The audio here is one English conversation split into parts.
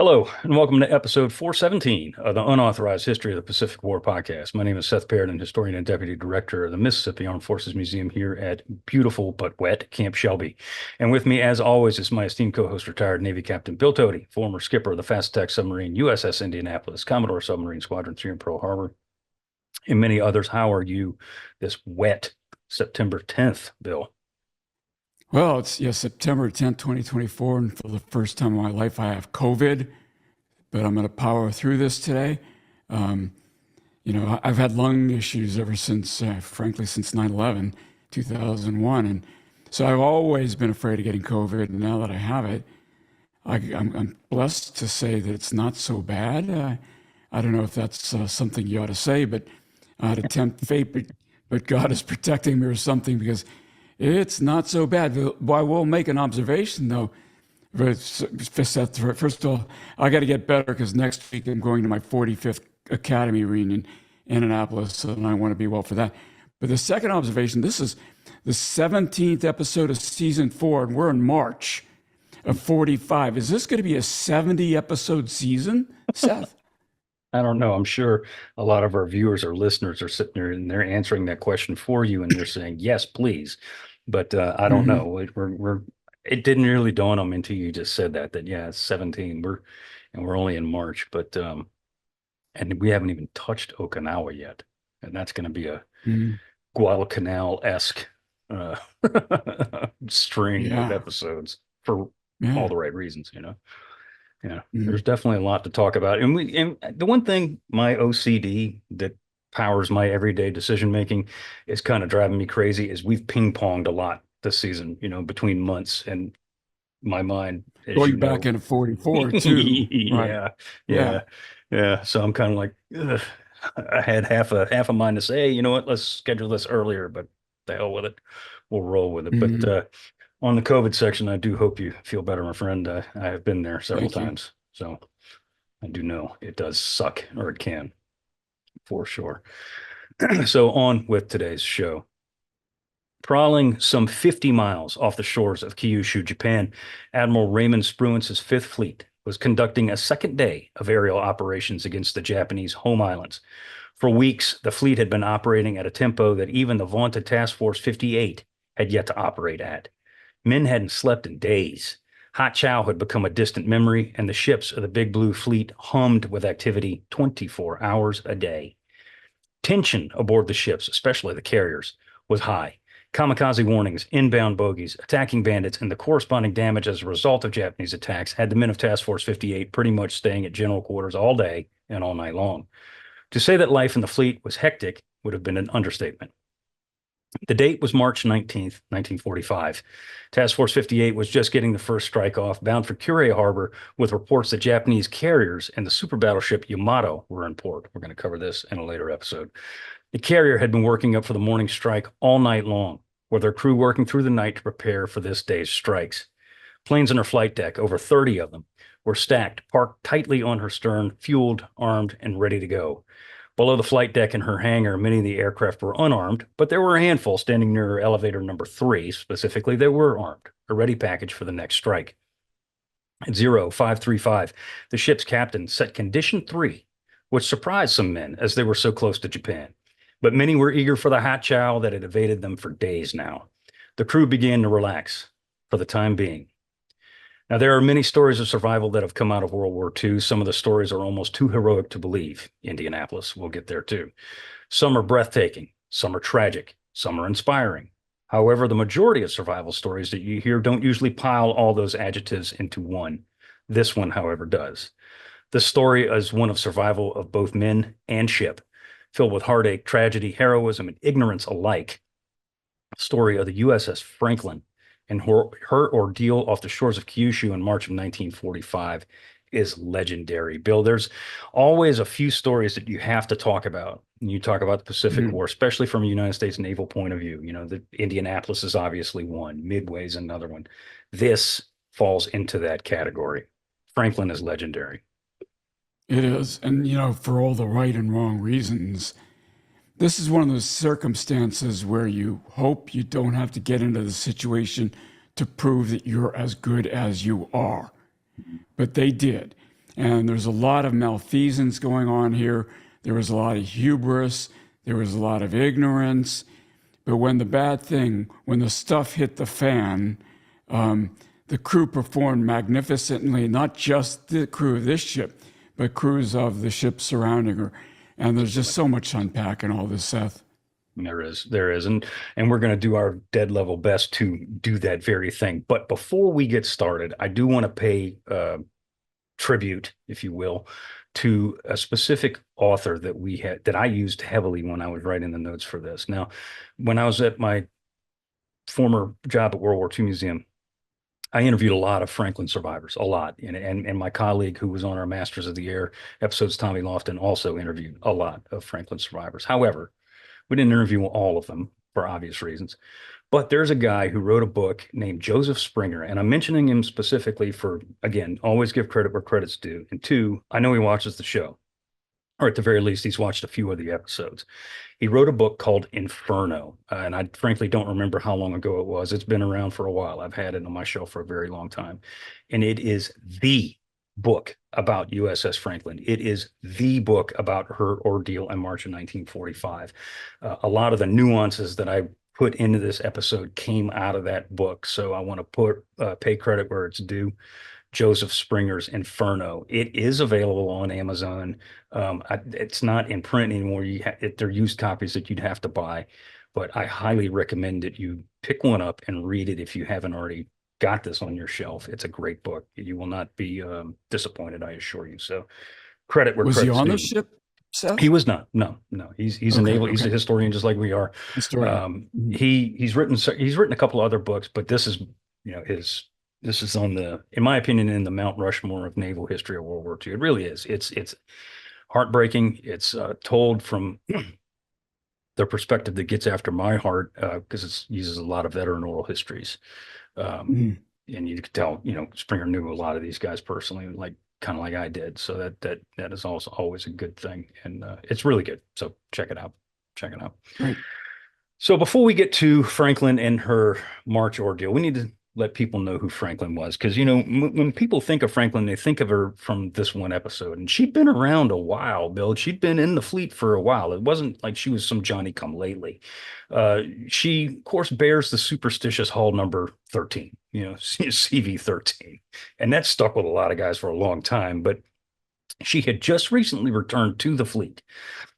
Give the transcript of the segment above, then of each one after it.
Hello, and welcome to episode 417 of the Unauthorized History of the Pacific War podcast. My name is Seth Baird, historian and deputy director of the Mississippi Armed Forces Museum here at beautiful but wet Camp Shelby. And with me, as always, is my esteemed co-host, retired Navy Captain Bill Tody, former skipper of the fast attack submarine USS Indianapolis, Commodore Submarine Squadron 3 in Pearl Harbor, and many others. How are you this wet September 10th, Bill? Well, it's September 10th, 2024, and for the first time in my life, I have COVID, but I'm going to power through this today. I've had lung issues ever since, frankly, since 9/11, 2001, and so I've always been afraid of getting COVID, and now that I have it, I'm blessed to say that it's not so bad. I don't know if that's something you ought to say, but I had to tempt fate, but God is protecting me or something, because it's not so bad. But I will make an observation, though. First of all, I got to get better because next week I'm going to my 45th Academy reunion in Annapolis, and I want to be well for that. But the second observation, this is the 17th episode of season 4, and we're in March of 45. Is this going to be a 70-episode season, Seth? I don't know. I'm sure a lot of our viewers or listeners are sitting there and they're answering that question for you, and they're saying, yes, please. But I don't know. It didn't really dawn on me until you just said that yeah, it's 17. We're only in March, but and we haven't even touched Okinawa yet. And that's going to be a Guadalcanal-esque string of episodes for all the right reasons. Yeah, there's definitely a lot to talk about. And the one thing, my OCD that powers my everyday decision making is kind of driving me crazy, is we've ping-ponged a lot this season, between months, and my mind, as going back into 44 too. Yeah, Right. yeah. So I'm kind of like, ugh. I had half a mind to say, hey, you know what, let's schedule this earlier, but the hell with it. We'll roll with it. But on the COVID section, I do hope you feel better, my friend. I have been there several times, so I do know it does suck, or it can, for sure. So on with today's show. Prowling some 50 miles off the shores of Kyushu, Japan, Admiral Raymond Spruance's Fifth Fleet was conducting a second day of aerial operations against the Japanese home islands. For weeks, the fleet had been operating at a tempo that even the vaunted Task Force 58 had yet to operate at. Men hadn't slept in days. Hot chow had become a distant memory, and the ships of the Big Blue Fleet hummed with activity 24 hours a day. Tension aboard the ships, especially the carriers, was high. Kamikaze warnings, inbound bogies, attacking bandits, and the corresponding damage as a result of Japanese attacks had the men of Task Force 58 pretty much staying at general quarters all day and all night long. To say that life in the fleet was hectic would have been an understatement. The date was March 19th, 1945. Task Force 58 was just getting the first strike off, bound for Kure Harbor, with reports that Japanese carriers and the super battleship Yamato were in port. We're going to cover this in a later episode. The carrier had been working up for the morning strike all night long, with their crew working through the night to prepare for this day's strikes. Planes on her flight deck, over 30 of them, were stacked, parked tightly on her stern, fueled, armed, and ready to go. Below the flight deck in her hangar, many of the aircraft were unarmed, but there were a handful standing near elevator number 3, specifically, that were armed, a ready package for the next strike. At 0535, the ship's captain set condition 3, which surprised some men as they were so close to Japan. But many were eager for the hot chow that had evaded them for days now. The crew began to relax, for the time being. Now, there are many stories of survival that have come out of World War II. Some of the stories are almost too heroic to believe. Indianapolis, we'll get there too. Some are breathtaking, some are tragic, some are inspiring. However, the majority of survival stories that you hear don't usually pile all those adjectives into one. This one, however, does. This story is one of survival of both men and ship, filled with heartache, tragedy, heroism, and ignorance alike. The story of the USS Franklin and her ordeal off the shores of Kyushu in March of 1945 is legendary. Bill, there's always a few stories that you have to talk about. And you talk about the Pacific War, especially from a United States naval point of view. The Indianapolis is obviously one, Midway is another one. This falls into that category. Franklin is legendary. It is. And, for all the right and wrong reasons, this is one of those circumstances where you hope you don't have to get into the situation to prove that you're as good as you are. But they did. And there's a lot of malfeasance going on here. There was a lot of hubris. There was a lot of ignorance. But when when the stuff hit the fan, the crew performed magnificently, not just the crew of this ship, but crews of the ships surrounding her. And there's just so much to unpack in all this, Seth. There is, and we're going to do our dead level best to do that very thing. But before we get started, I do want to pay tribute, if you will, to a specific author that I used heavily when I was writing the notes for this. Now, when I was at my former job at World War II Museum, I interviewed a lot of Franklin survivors, a lot. And my colleague who was on our Masters of the Air episodes, Tommy Lofton, also interviewed a lot of Franklin survivors. However, we didn't interview all of them for obvious reasons. But there's a guy who wrote a book named Joseph Springer, and I'm mentioning him specifically for, again, always give credit where credit's due. And two, I know he watches the show, or at the very least, he's watched a few of the episodes. He wrote a book called Inferno, and I frankly don't remember how long ago it was. It's been around for a while. I've had it on my shelf for a very long time. And it is the book about USS Franklin. It is the book about her ordeal in March of 1945. A lot of the nuances that I put into this episode came out of that book. So I want to pay credit where it's due. Joseph Springer's Inferno. It is available on Amazon. It's not in print anymore. They're used copies that you'd have to buy, but I highly recommend that you pick one up and read it if you haven't already got this on your shelf. It's a great book. You will not be disappointed, I assure you. So credit where Was he credit's on due. the ship, Seth? He was not. No. He's a naval. He's a historian, just like we are. Historian. He's written a couple other books, but this is this is on in my opinion, in the Mount Rushmore of naval history of World War II. It really is. It's heartbreaking. It's told from the perspective that gets after my heart, because it uses a lot of veteran oral histories. And you could tell, Springer knew a lot of these guys personally, kind of like I did. So that is also always a good thing. And it's really good. So check it out. Right. So before we get to Franklin and her March ordeal, we need to let people know who Franklin was. Because, when people think of Franklin, they think of her from this one episode. And she'd been around a while, Bill. She'd been in the fleet for a while. It wasn't like she was some Johnny come lately. She, of course, bears the superstitious hull number 13, CV 13. And that stuck with a lot of guys for a long time. But she had just recently returned to the fleet.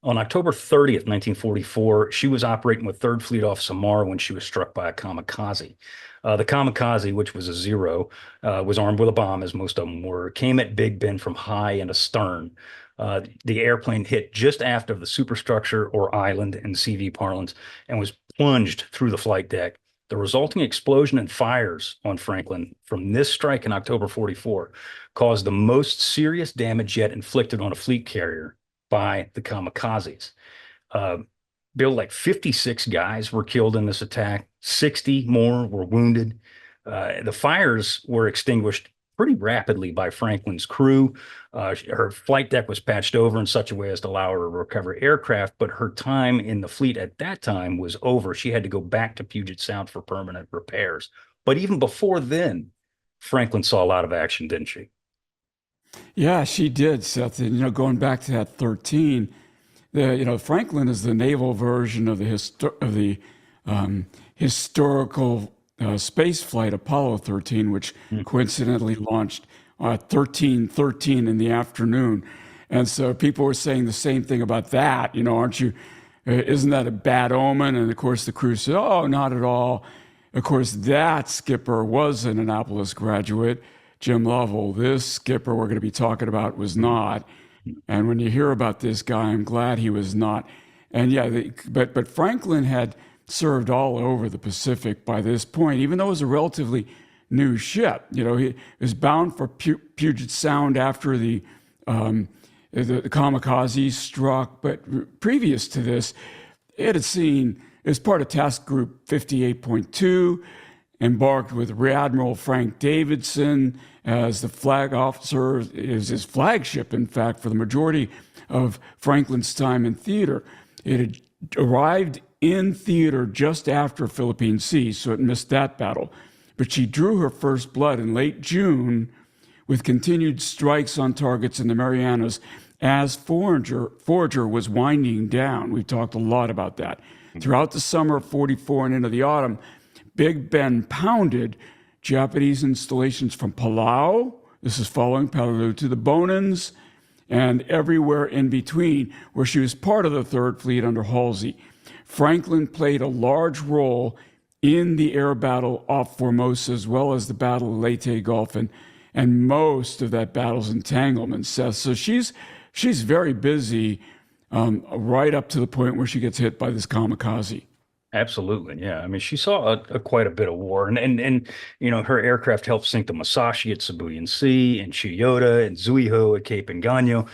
On October 30th, 1944, she was operating with 3rd Fleet off Samar when she was struck by a kamikaze. The kamikaze, which was a Zero, was armed with a bomb, as most of them were, came at Big Ben from high and astern. The airplane hit just aft of the superstructure, or island in CV parlance, and was plunged through the flight deck. The resulting explosion and fires on Franklin from this strike in October 44 caused the most serious damage yet inflicted on a fleet carrier by the kamikazes. Bill, like 56 guys were killed in this attack. 60 more were wounded. The fires were extinguished pretty rapidly by Franklin's crew. Her flight deck was patched over in such a way as to allow her to recover aircraft, but her time in the fleet at that time was over. She had to go back to Puget Sound for permanent repairs. But even before then, Franklin saw a lot of action, didn't she? Yeah, she did, Seth. And, going back to that 13, Franklin is the naval version of the historical space flight Apollo 13, which coincidentally launched 13:13 in the afternoon. And so people were saying the same thing about that. Aren't you? Isn't that a bad omen? And of course, the crew said, "Oh, not at all." Of course, that skipper was an Annapolis graduate, Jim Lovell. This skipper we're going to be talking about was not. And when you hear about this guy, I'm glad he was not. And yeah, but Franklin had served all over the Pacific by this point, even though it was a relatively new ship. He was bound for Puget Sound after the kamikaze struck. But previous to this, it was part of Task Group 58.2, embarked with Rear Admiral Frank Davidson as the flag officer. It was his flagship, in fact, for the majority of Franklin's time in theater. It had arrived in theater just after Philippine Sea, so it missed that battle. But she drew her first blood in late June with continued strikes on targets in the Marianas as Forager was winding down. We've talked a lot about that. Throughout the summer of 44 and into the autumn, Big Ben pounded Japanese installations from Palau, this is following Palau, to the Bonans, and everywhere in between, where she was part of the Third Fleet under Halsey. Franklin played a large role in the air battle off Formosa, as well as the Battle of Leyte Gulf, and most of that battle's entanglement, Seth. So she's very busy, right up to the point where she gets hit by this kamikaze. Absolutely, yeah. I mean, she saw quite a bit of war, and her aircraft helped sink the Musashi at Sibuyan Sea, and Chiyoda and Zuiho at Cape Engano.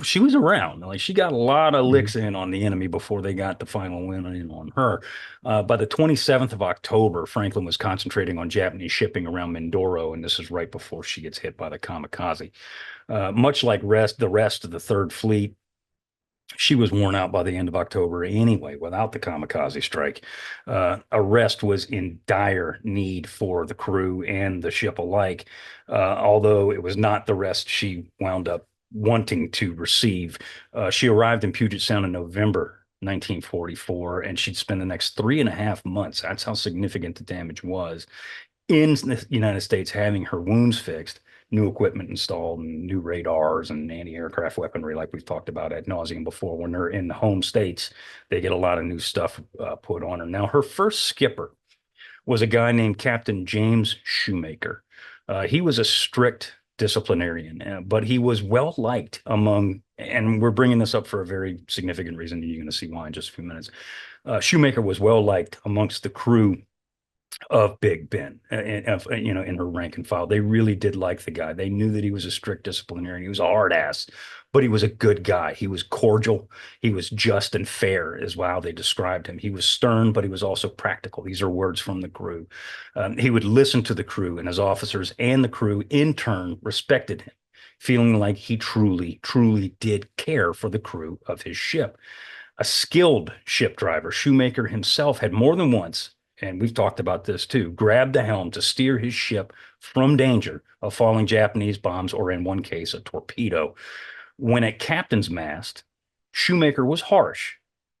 She was around. Like, she got a lot of licks in on the enemy before they got the final win in on her. By the 27th of October, Franklin was concentrating on Japanese shipping around Mindoro, and this is right before she gets hit by the kamikaze. Much like the rest of the Third Fleet, she was worn out by the end of October anyway, without the kamikaze strike. A rest was in dire need for the crew and the ship alike, although it was not the rest she wound up wanting to receive. She arrived in Puget Sound in November 1944, and she'd spend the next 3.5 months, that's how significant the damage was, in the United States, having her wounds fixed, new equipment installed, and new radars and anti-aircraft weaponry, like we've talked about ad nauseum before. When they're in the home states, they get a lot of new stuff put on her. Now, her first skipper was a guy named Captain James Shoemaker. He was a strict disciplinarian, but he was well liked among, and we're bringing this up for a very significant reason. You're going to see why in just a few minutes. Shoemaker was well liked amongst the crew of Big Ben, in her rank and file. They really did like the guy. They knew that he was a strict disciplinarian. He was a hard ass, but he was a good guy. He was cordial. He was just and fair, is how they described him. He was stern, but he was also practical. These are words from the crew. He would listen to the crew, and his officers and the crew in turn respected him, feeling like he truly, truly did care for the crew of his ship. A skilled ship driver, Shoemaker himself had more than once, and we've talked about this too, grabbed the helm to steer his ship from danger of falling Japanese bombs, or in one case, a torpedo. When at captain's mast, Shoemaker was harsh,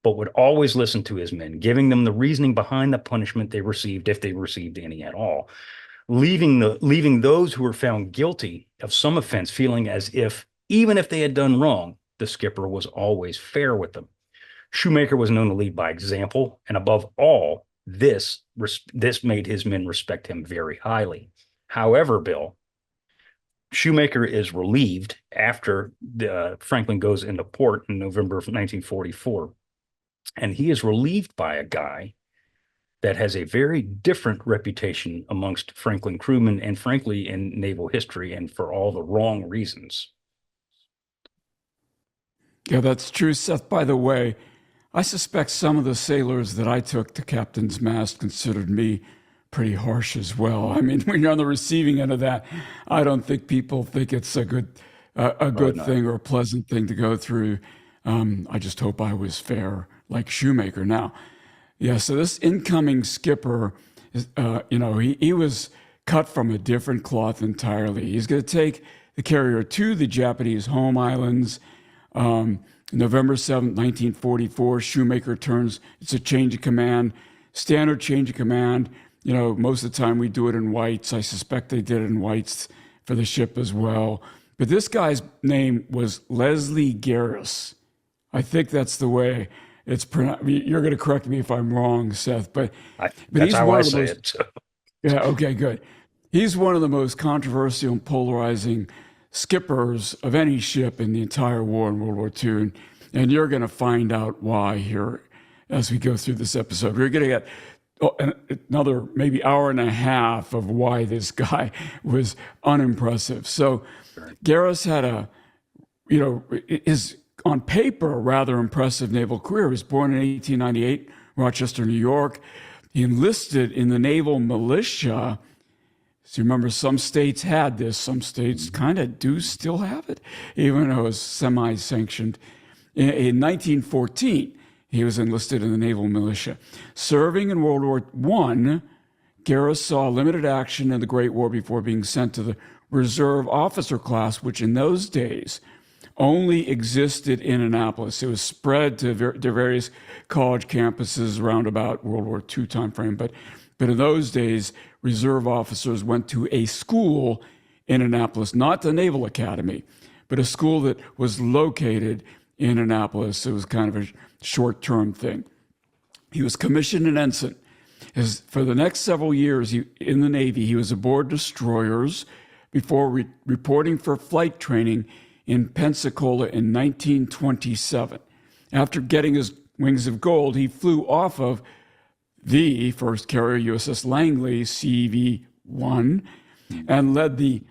but would always listen to his men, giving them the reasoning behind the punishment they received, if they received any at all, leaving those who were found guilty of some offense feeling as if, even if they had done wrong, the skipper was always fair with them. Shoemaker was known to lead by example, and above all, this made his men respect him very highly. However, Bill, Shoemaker is relieved after Franklin goes into port in November of 1944, and he is relieved by a guy that has a very different reputation amongst Franklin crewmen, and frankly in naval history, and for all the wrong reasons. Yeah, that's true, Seth. By the way, I suspect some of the sailors that I took to captain's mast considered me pretty harsh as well. I mean, when you're on the receiving end of that, I don't think people think it's a good thing or a pleasant thing to go through. I just hope I was fair, like Shoemaker. Now, yeah. So this incoming skipper, he was cut from a different cloth entirely. He's going to take the carrier to the Japanese home islands. November 7th, 1944, Shoemaker turns, it's a change of command, standard change of command. Most of the time we do it in whites. I suspect they did it in whites for the ship as well. But this guy's name was Leslie Garis. I think that's the way it's pronounced. You're going to correct me if I'm wrong, Seth, but that's he's how one I of the say most, it. So. Yeah, okay, good. He's one of the most controversial and polarizing skippers of any ship in the entire war in World War II. And you're going to find out why here as we go through this episode. We're going to get another maybe hour and a half of why this guy was unimpressive. So Garis had is on paper a rather impressive naval career. He was born in 1898, Rochester, New York. He enlisted in the naval militia. So remember, some states had this, some states kind of do still have it, even though it was semi-sanctioned. In 1914, he was enlisted in the naval militia. Serving in World War I, Garis saw limited action in the Great War before being sent to the reserve officer class, which in those days only existed in Annapolis. It was spread to various college campuses around about World War II timeframe. But in those days, reserve officers went to a school in Annapolis, not the Naval Academy, but a school that was located in Annapolis. It was kind of a short-term thing. He was commissioned an ensign. For the next several years in the Navy, he was aboard destroyers before reporting for flight training in Pensacola in 1927. After getting his wings of gold, he flew off of the first carrier USS Langley CV-1 and led the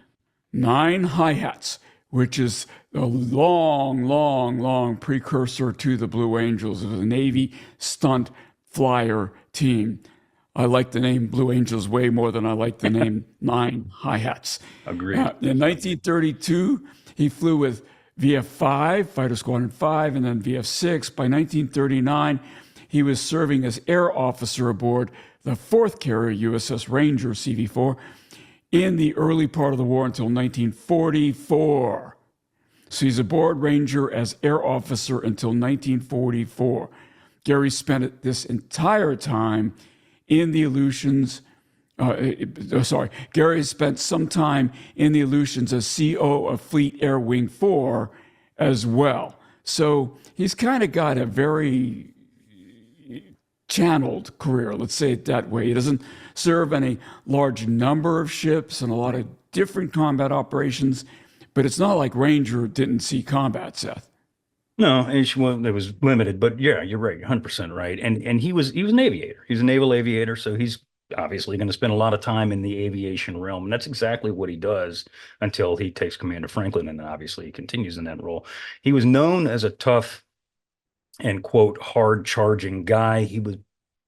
9 Hi-Hats, which is a long precursor to the Blue Angels. It was a Navy stunt flyer team. I like the name Blue Angels way more than I like the name 9 Hi-Hats. Agreed. In 1932, he flew with VF-5, Fighter Squadron 5, and then VF-6. By 1939, he was serving as air officer aboard the 4th carrier USS Ranger CV-4 in the early part of the war until 1944. So he's aboard Ranger as air officer until 1944. Gary spent this entire time in the Aleutians. Gary spent some time in the Aleutians as CO of Fleet Air Wing 4 as well. So he's kind of got a very channeled career, let's say it that way. He doesn't serve any large number of ships and a lot of different combat operations, but it's not like Ranger didn't see combat, Seth. No, it was limited, but yeah, you're right, 100% right. And he was an aviator. He's a naval aviator, so he's obviously going to spend a lot of time in the aviation realm, and that's exactly what he does until he takes command of Franklin, and then obviously he continues in that role. He was known as a tough and quote hard charging guy. He was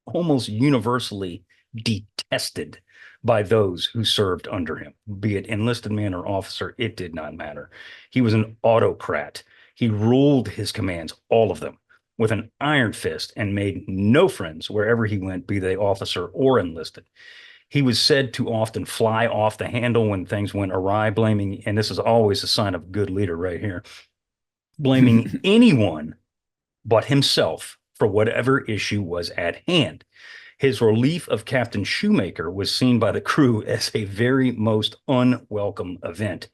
almost universally detested by those who served under him, be it enlisted man or officer. It did not matter. He was an autocrat. He ruled his commands, all of them, with an iron fist and made no friends wherever he went, be they officer or enlisted. He was said to often fly off the handle when things went awry, blaming, and this is always a sign of a good leader right here, blaming anyone but himself for whatever issue was at hand. His relief of Captain Shoemaker was seen by the crew as a very most unwelcome event.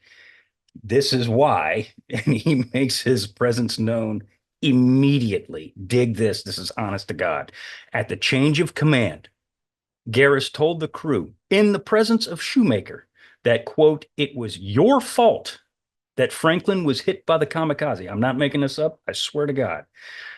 This is why, and he makes his presence known immediately. Dig this. This is honest to God. At the change of command, Garis told the crew in the presence of Shoemaker that, quote, it was your fault that Franklin was hit by the kamikaze. I'm not making this up. I swear to God.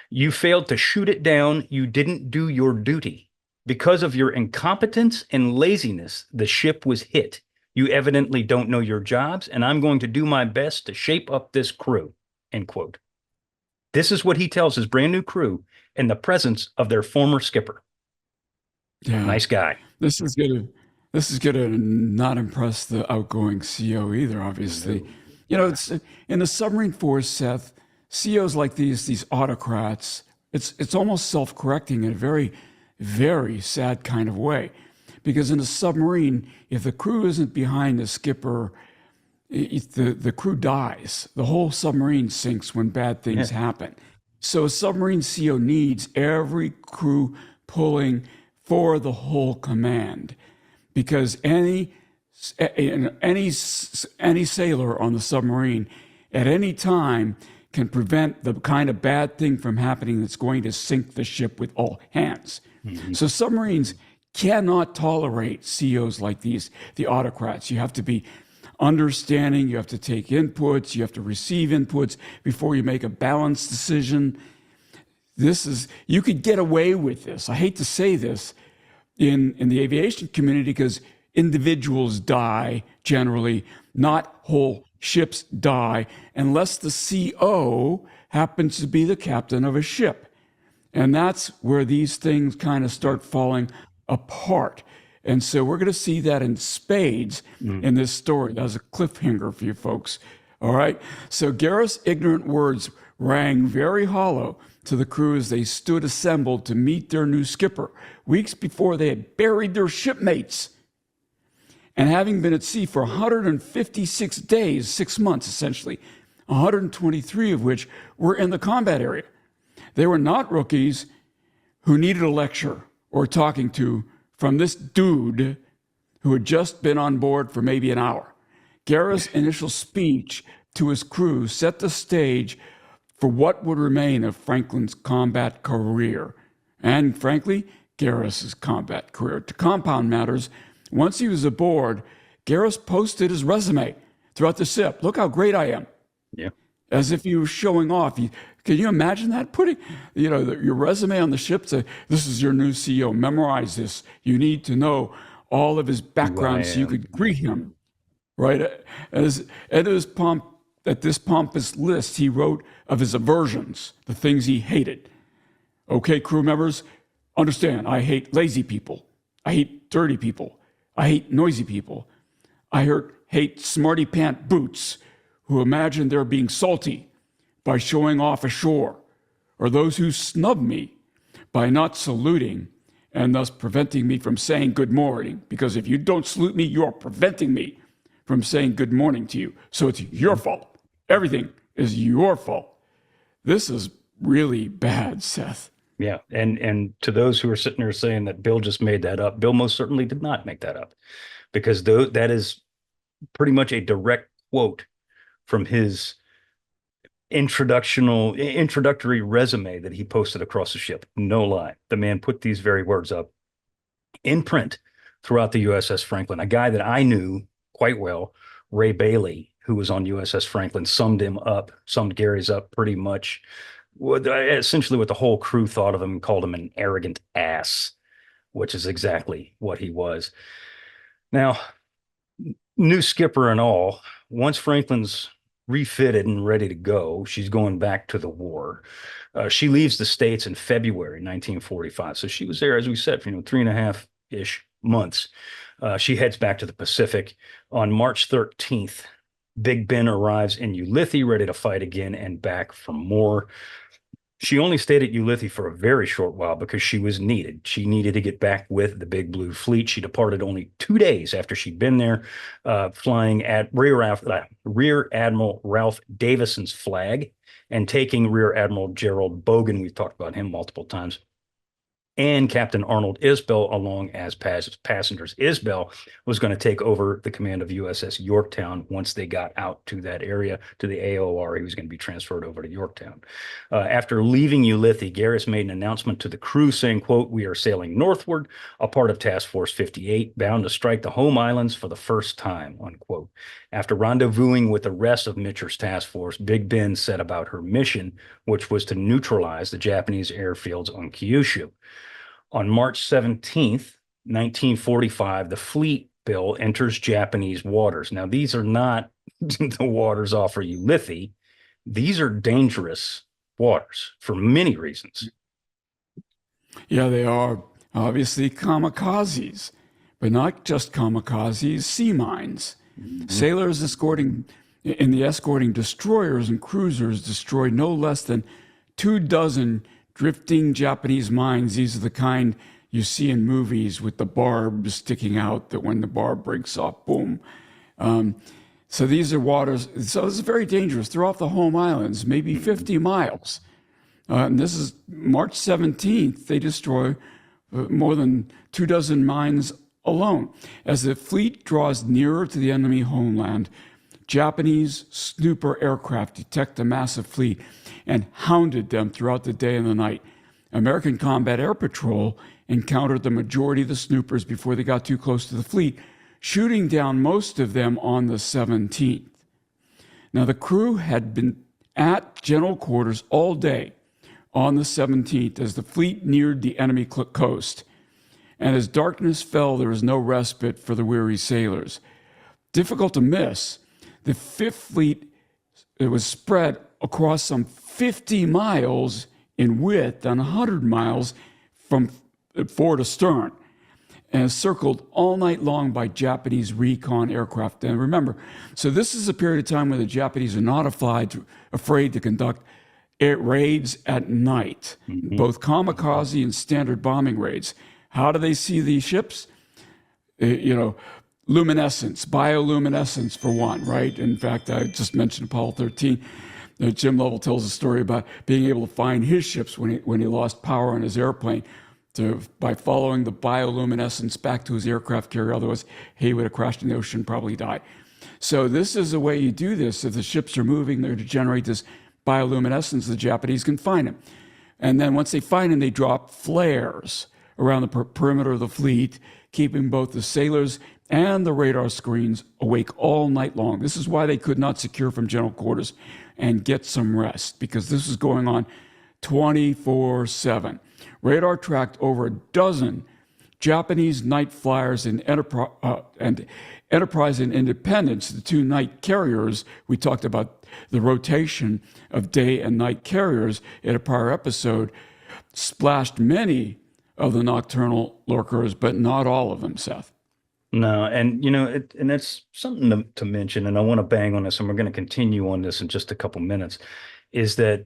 You failed to shoot it down. You didn't do your duty. Because of your incompetence and laziness, the ship was hit. You evidently don't know your jobs, and I'm going to do my best to shape up this crew, end quote. This is what he tells his brand new crew in the presence of their former skipper. Yeah. Nice guy. This is gonna not impress the outgoing CO either, obviously. You know, it's in the submarine force, Seth, COs like these autocrats, it's almost self-correcting in a very, very sad kind of way. Because in a submarine, if the crew isn't behind the skipper, the crew dies. The whole submarine sinks when bad things happen. So a submarine CO needs every crew pulling for the whole command, because any sailor on the submarine at any time can prevent the kind of bad thing from happening that's going to sink the ship with all hands. Mm-hmm. So submarines cannot tolerate COs like these, the autocrats. You have to be understanding, you have to take inputs, you have to receive inputs before you make a balanced decision. You could get away with this. I hate to say this in the aviation community because individuals die generally, not whole ships die, unless the CO happens to be the captain of a ship. And that's where these things kind of start falling apart. And so we're going to see that in spades in this story. That was a cliffhanger for you folks. All right. So Garis' ignorant words rang very hollow to the crew as they stood assembled to meet their new skipper, weeks before they had buried their shipmates. And having been at sea for 156 days, 6 months essentially, 123 of which were in the combat area. They were not rookies who needed a lecture or talking to from this dude who had just been on board for maybe an hour. Garis' initial speech to his crew set the stage for what would remain of Franklin's combat career, and frankly, Garis' combat career. To compound matters, once he was aboard, Garis posted his resume throughout the ship. Look how great I am. Yeah. As if he was showing off. Can you imagine that? Putting, your resume on the ship, say, this is your new CEO, memorize this. You need to know all of his background so you could greet him, right? At this pompous list, he wrote of his aversions, the things he hated. Okay, crew members, understand, I hate lazy people. I hate dirty people. I hate noisy people. I hate smarty pant boots who imagine they're being salty by showing off ashore, or those who snub me by not saluting and thus preventing me from saying good morning. Because if you don't salute me, you're preventing me from saying good morning to you. So it's your fault. Everything is your fault. This is really bad, Seth. Yeah. And to those who are sitting there saying that Bill just made that up, Bill most certainly did not make that up, because that is pretty much a direct quote from his introductory resume that he posted across the ship. No lie. The man put these very words up in print throughout the USS Franklin. A guy that I knew quite well, Ray Bailey, who was on USS Franklin, summed Gary's up pretty much, essentially what the whole crew thought of him, and called him an arrogant ass, which is exactly what he was. Now, new skipper and all, once Franklin's refitted and ready to go, she's going back to the war. She leaves the States in February 1945. So she was there, as we said, for 3.5-ish months. She heads back to the Pacific. On March 13th, Big Ben arrives in Ulithi, ready to fight again and back for more. She only stayed at Ulithi for a very short while because she was needed. She needed to get back with the Big Blue Fleet. She departed only 2 days after she'd been there, flying at Rear Admiral Ralph Davison's flag and taking Rear Admiral Gerald Bogan, we've talked about him multiple times, and Captain Arnold Isbell along as passengers. Isbell was going to take over the command of USS Yorktown once they got out to that area, to the AOR. He was going to be transferred over to Yorktown. After leaving Ulithi, Garis made an announcement to the crew saying, quote, "We are sailing northward, a part of Task Force 58, bound to strike the home islands for the first time," unquote. After rendezvousing with the rest of Mitcher's task force, Big Ben set about her mission, which was to neutralize the Japanese airfields on Kyushu. On March 17th, 1945, the fleet, Bill, enters Japanese waters. Now, these are not the waters off of Ulithi. These are dangerous waters for many reasons. Yeah, they are obviously kamikazes, but not just kamikazes, sea mines. Mm-hmm. Sailors escorting destroyers and cruisers destroyed no less than 24 drifting Japanese mines. These are the kind you see in movies with the barb sticking out, that when the barb breaks off, boom. So these are waters. So it's very dangerous. They're off the home islands, maybe 50 miles. And this is March 17th. They destroy more than 24 mines alone. As the fleet draws nearer to the enemy homeland, Japanese snooper aircraft detect the massive fleet and hounded them throughout the day and the night. American Combat Air Patrol encountered the majority of the snoopers before they got too close to the fleet, shooting down most of them on the 17th. Now, the crew had been at general quarters all day on the 17th as the fleet neared the enemy coast. And as darkness fell, there was no respite for the weary sailors. Difficult to miss, the Fifth Fleet, it was spread across some 50 miles in width and 100 miles from fore to stern, and circled all night long by Japanese recon aircraft. And remember, so this is a period of time when the Japanese are not afraid to conduct It raids at night, Hmm. both kamikaze and standard bombing raids. How do they see these ships? You know, luminescence, bioluminescence for one, right? In fact, I just mentioned Apollo 13. Jim Lovell tells a story about being able to find his ships when he lost power on his airplane by following the bioluminescence back to his aircraft carrier. Otherwise, he would have crashed in the ocean, probably died. So this is the way you do this. If the ships are moving, they're to generate this bioluminescence. The Japanese can find them. And then once they find them, they drop flares around the perimeter of the fleet, keeping both the sailors and the radar screens awake all night long. This is why they could not secure from general quarters and get some rest, because this was going on 24/7. Radar tracked over a dozen Japanese night flyers and Enterprise and Independence, the two night carriers. We talked about the rotation of day and night carriers in a prior episode, splashed many of the nocturnal lurkers, but not all of them, Seth. No, and and that's something to mention, and I want to bang on this, and we're going to continue on this in just a couple minutes, is that,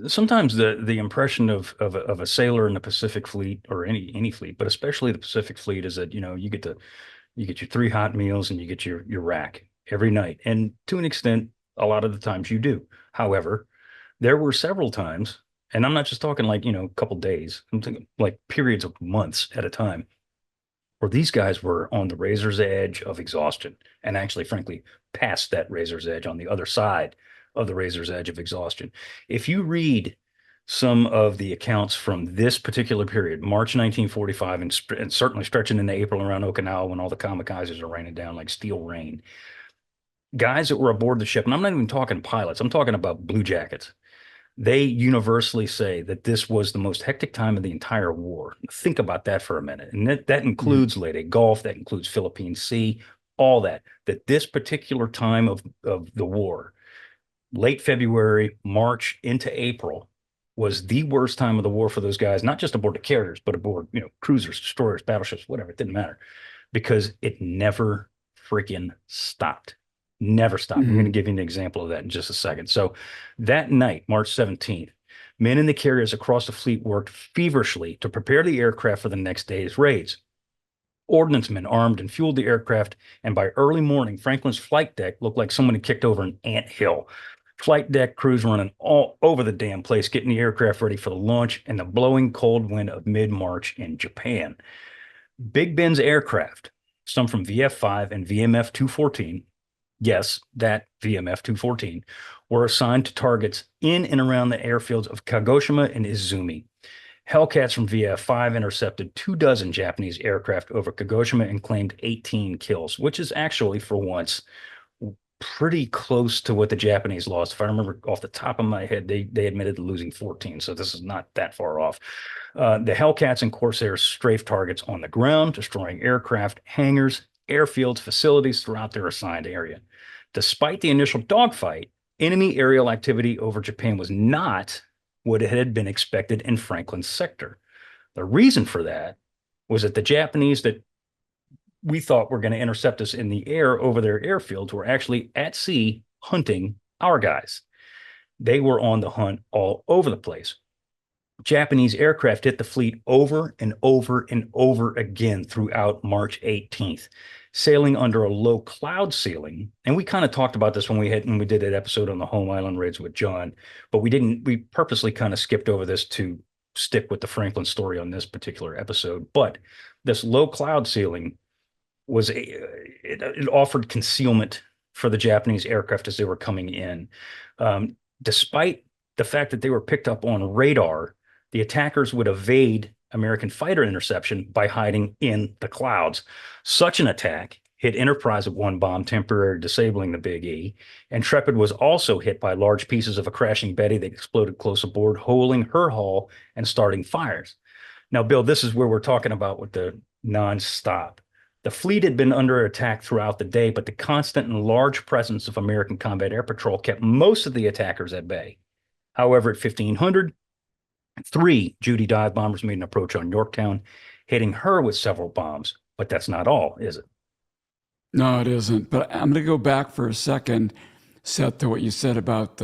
sometimes the impression of a sailor in the Pacific Fleet, or any fleet, but especially the Pacific Fleet, is that, you get your three hot meals and you get your rack every night. And to an extent, a lot of the times you do. However, there were several times, and I'm not just talking like, a couple days, I'm thinking like periods of months at a time, where these guys were on the razor's edge of exhaustion, and actually, frankly, past that razor's edge, on the other side of the razor's edge of exhaustion. If you read some of the accounts from this particular period, March 1945, and certainly stretching into April around Okinawa, when all the kamikazes are raining down like steel rain, guys that were aboard the ship, and I'm not even talking pilots, I'm talking about blue jackets, they universally say that this was the most hectic time of the entire war. Think about that for a minute. And that includes Leyte Gulf, that includes Philippine Sea, all that. That this particular time of the war, late February, March into April, was the worst time of the war for those guys, not just aboard the carriers, but aboard, cruisers, destroyers, battleships, whatever. It didn't matter, because it never freaking stopped. Never stopped. I'm going to give you an example of that in just a second. So that night, March 17th, men in the carriers across the fleet worked feverishly to prepare the aircraft for the next day's raids. Ordnance men armed and fueled the aircraft, and by early morning, Franklin's flight deck looked like someone had kicked over an ant hill. Flight deck crews running all over the damn place, getting the aircraft ready for the launch and the blowing cold wind of mid-March in Japan. Big Ben's aircraft, some from VF-5 and VMF 214, yes, that VMF 214, were assigned to targets in and around the airfields of Kagoshima and Izumi. Hellcats from VF-5 intercepted 24 Japanese aircraft over Kagoshima and claimed 18 kills, which is actually, for once, pretty close to what the Japanese lost. If I remember off the top of my head, they admitted to losing 14, so this is not that far off. The Hellcats and Corsairs strafed targets on the ground, destroying aircraft, hangars, airfields, facilities throughout their assigned area. Despite the initial dogfight, enemy aerial activity over Japan was not what had been expected in Franklin's sector. The reason for that was that the Japanese that we thought were going to intercept us in the air over their airfields were actually at sea hunting our guys. They were on the hunt all over the place. Japanese aircraft hit the fleet over and over and over again throughout March 18th, sailing under a low cloud ceiling. And we kind of talked about this when we did that episode on the home island raids with John, but we purposely kind of skipped over this to stick with the Franklin story on this particular episode. But this low cloud ceiling it offered concealment for the Japanese aircraft as they were coming in. Despite the fact that they were picked up on radar, the attackers would evade American fighter interception by hiding in the clouds. Such an attack hit Enterprise with one bomb, temporarily disabling the Big E. Intrepid was also hit by large pieces of a crashing Betty that exploded close aboard, holing her hull and starting fires. Now, Bill, this is where we're talking about with the Nonstop. The fleet had been under attack throughout the day, but the constant and large presence of American combat air patrol kept most of the attackers at bay. However, at 1500, 3 Judy dive bombers made an approach on Yorktown, hitting her with several bombs. But that's not all, is it? No, it isn't. But I'm going to go back for a second, Seth, to what you said about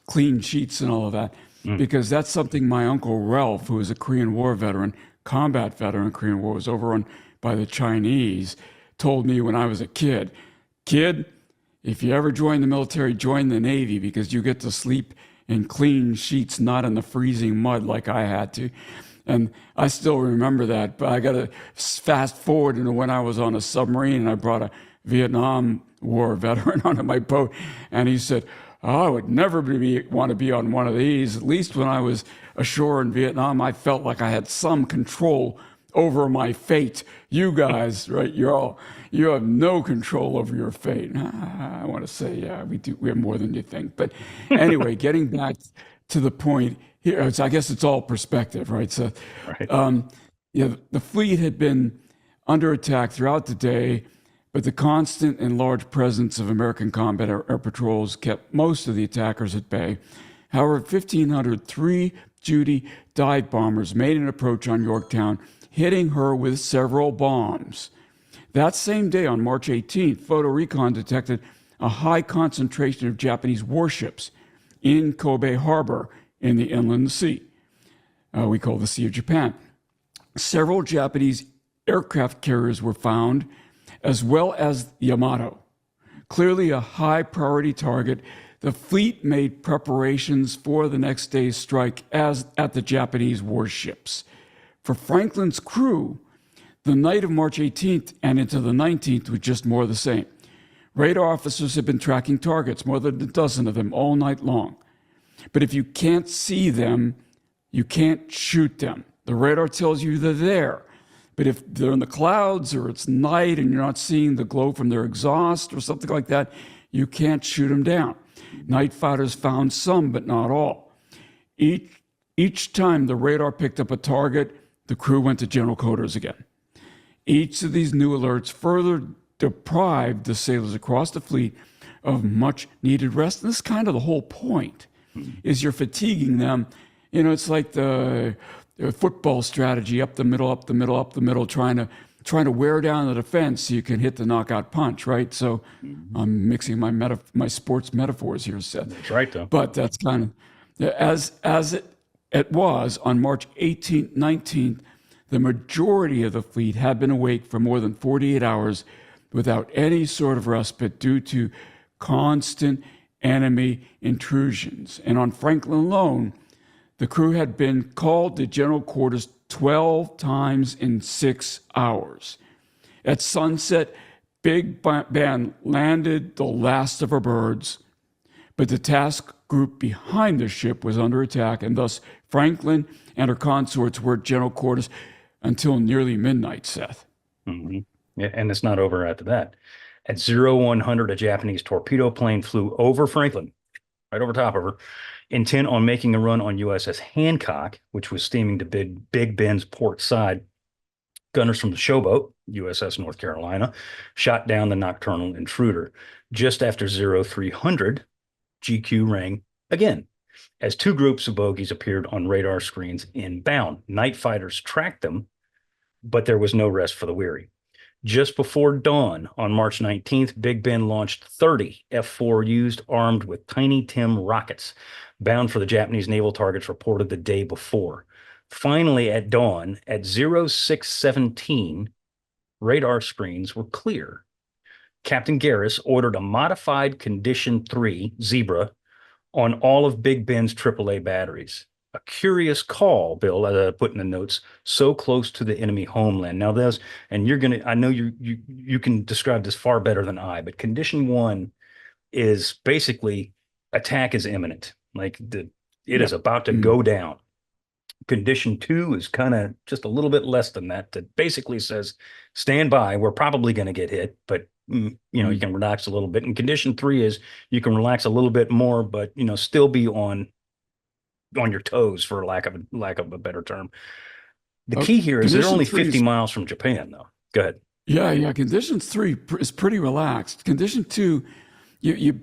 clean sheets and all of that, Mm. because that's something my uncle Ralph, who was a Korean War veteran, combat veteran, Korean War, was overrun by the Chinese, told me when I was a kid. Kid, if you ever join the military, join the Navy, because you get to sleep in clean sheets, not in the freezing mud like I had to. And I still remember that, but I got to fast forward into when I was on a submarine and I brought a Vietnam War veteran onto my boat. And he said, "Oh, I would never want to be on one of these. At least when I was ashore in Vietnam, I felt like I had some control over my fate. You guys, right? You have no control over your fate." I want to say, yeah, we do. We have more than you think. But anyway, getting back to the point here, I guess it's all perspective, right? So, Right. yeah, the fleet had been under attack throughout the day, but the constant and large presence of American combat air patrols kept most of the attackers at bay. However, at 1500, three Judy dive bombers made an approach on Yorktown, hitting her with several bombs. That same day, on March 18th, photo recon detected a high concentration of Japanese warships in Kobe Harbor in the inland sea. We call the Sea of Japan. Several Japanese aircraft carriers were found, as well as Yamato. Clearly a high priority target, the fleet made preparations for the next day's strike as at the Japanese warships. For Franklin's crew, the night of March 18th and into the 19th was just more of the same. Radar officers had been tracking targets, more than a dozen of them, all night long. But if you can't see them, you can't shoot them. The radar tells you they're there. But if they're in the clouds or it's night and you're not seeing the glow from their exhaust or something like that, you can't shoot them down. Night fighters found some, but not all. Each time the radar picked up a target, the crew went to general quarters again. Each of these new alerts further deprived the sailors across the fleet of much needed rest. And this is kind of the whole point, is you're fatiguing them. You know, it's like the football strategy, up the middle, up the middle, up the middle, trying to wear down the defense so you can hit the knockout punch, right? So I'm mixing my sports metaphors here, Seth. That's right, though. But that's kind of, as it was on March 18th, 19th, the majority of the fleet had been awake for more than 48 hours without any sort of respite due to constant enemy intrusions. And on Franklin alone, the crew had been called to general quarters 12 times in 6 hours. At sunset, Big Ben landed the last of her birds, but the task group behind the ship was under attack, and thus Franklin and her consorts were at general quarters until nearly midnight, Seth. Mm-hmm. Yeah, and it's not over after that. At 0100, a Japanese torpedo plane flew over Franklin, right over top of her, intent on making a run on USS Hancock, which was steaming to Big Ben's port side. Gunners from the showboat, USS North Carolina, shot down the nocturnal intruder. Just after 0300, GQ rang again, as two groups of bogies appeared on radar screens inbound. Night fighters tracked them, but there was no rest for the weary. Just before dawn on March 19th, Big Ben launched 30 F-4Us armed with Tiny Tim rockets, bound for the Japanese naval targets reported the day before. Finally, at dawn, at 0617, radar screens were clear. Captain Garis ordered a modified Condition 3 Zebra on all of Big Ben's AAA batteries. A curious call, Bill, as I put in the notes, so close to the enemy homeland. Now, I know you can describe this far better than I, but Condition 1 is basically attack is imminent. Like it is about to go down. Condition 2 is kind of just a little bit less than that. That basically says, stand by. We're probably going to get hit, but you can relax a little bit. And Condition 3 is you can relax a little bit more, but still be on your toes, for lack of a better term. The key here is they're only 50 miles from Japan, though. Go ahead. Yeah. Condition 3 is pretty relaxed. Condition 2, you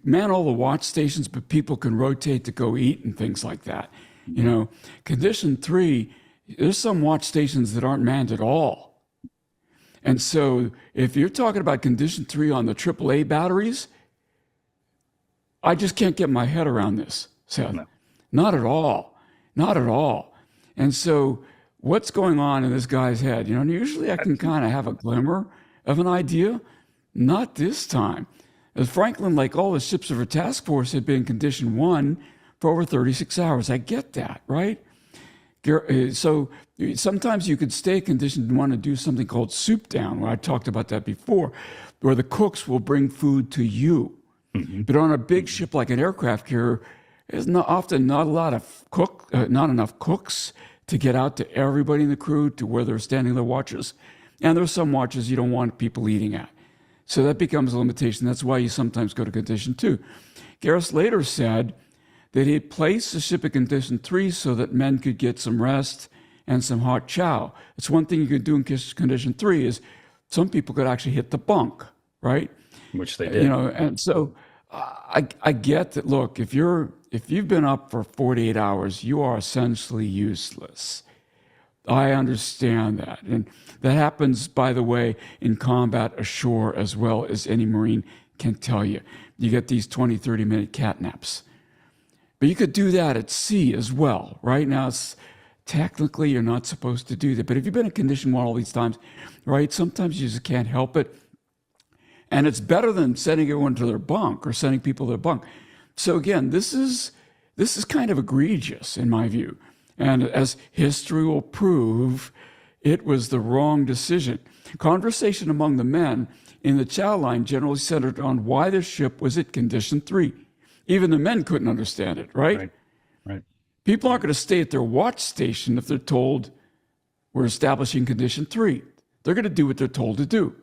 man all the watch stations, but people can rotate to go eat and things like that. Condition 3, there's some watch stations that aren't manned at all. And so if you're talking about Condition 3 on the AAA batteries, I just can't get my head around this, Seth. No. Not at all. Not at all. And so, what's going on in this guy's head? And usually I can kind of have a glimmer of an idea. Not this time. As Franklin, like all the ships of her task force, had been in condition one for over 36 hours. I get that, right? So sometimes you could stay conditioned and want to do something called soup down, where I talked about that before, where the cooks will bring food to you. Mm-hmm. But on a big ship like an aircraft carrier, there's often not a lot of not enough cooks to get out to everybody in the crew to where they're standing their watches. And there's some watches you don't want people eating at. So that becomes a limitation. That's why you sometimes go to condition two. Garis later said that he placed the ship in condition three so that men could get some rest and some hot chow. It's one thing you could do in condition three is some people could actually hit the bunk, right? Which they did. And so I get that. Look, if you've been up for 48 hours, you are essentially useless. I understand that. And that happens, by the way, in combat ashore as well, as any Marine can tell you. You get these 20, 30-minute cat naps. But you could do that at sea as well. Right now, technically, you're not supposed to do that. But if you've been in condition one all these times, right, sometimes you just can't help it. And it's better than sending everyone to their bunk or sending people to their bunk. So again, this is kind of egregious in my view. And as history will prove, it was the wrong decision. Conversation among the men in the chow line generally centered on why the ship was at condition three. Even the men couldn't understand it, right? Right. Right. People aren't going to stay at their watch station if they're told we're establishing condition three. They're going to do what they're told to do.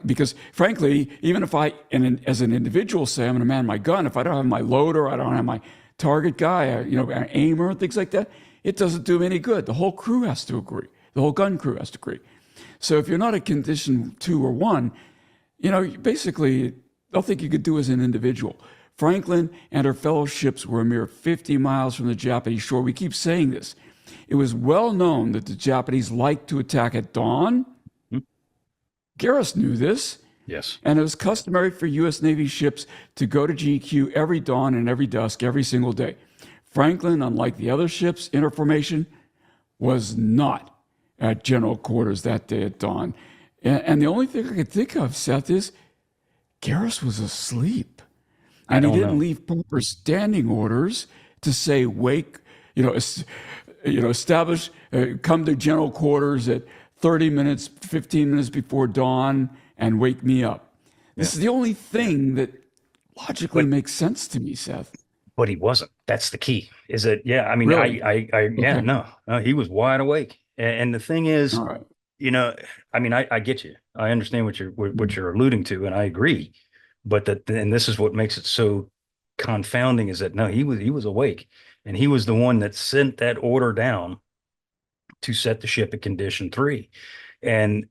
Because frankly, even if as an individual, say I'm going to man my gun, if I don't have my loader, I don't have my target guy, an aimer, and things like that, it doesn't do me any good. The whole crew has to agree. The whole gun crew has to agree. So if you're not at condition two or one, basically, nothing you could do as an individual. Franklin and her fellow ships were a mere 50 miles from the Japanese shore. We keep saying this. It was well known that the Japanese liked to attack at dawn. Garis knew this. Yes. And it was customary for U.S. Navy ships to go to GQ every dawn and every dusk, every single day. Franklin, unlike the other ships in her formation, was not at general quarters that day at dawn. And the only thing I could think of, Seth, is Garis was asleep. And he didn't leave proper standing orders to say, wake, establish, come to general quarters at 30 minutes, 15 minutes before dawn and wake me up. This is the only thing that logically makes sense to me, Seth. But he wasn't. That's the key. Is that, yeah, I mean, Really? yeah, no, he was wide awake. And the thing is, All right. I mean, I get you. I understand what you're alluding to, and I agree. But and this is what makes it so confounding is that no, he was awake, and he was the one that sent that order down to set the ship at condition three. And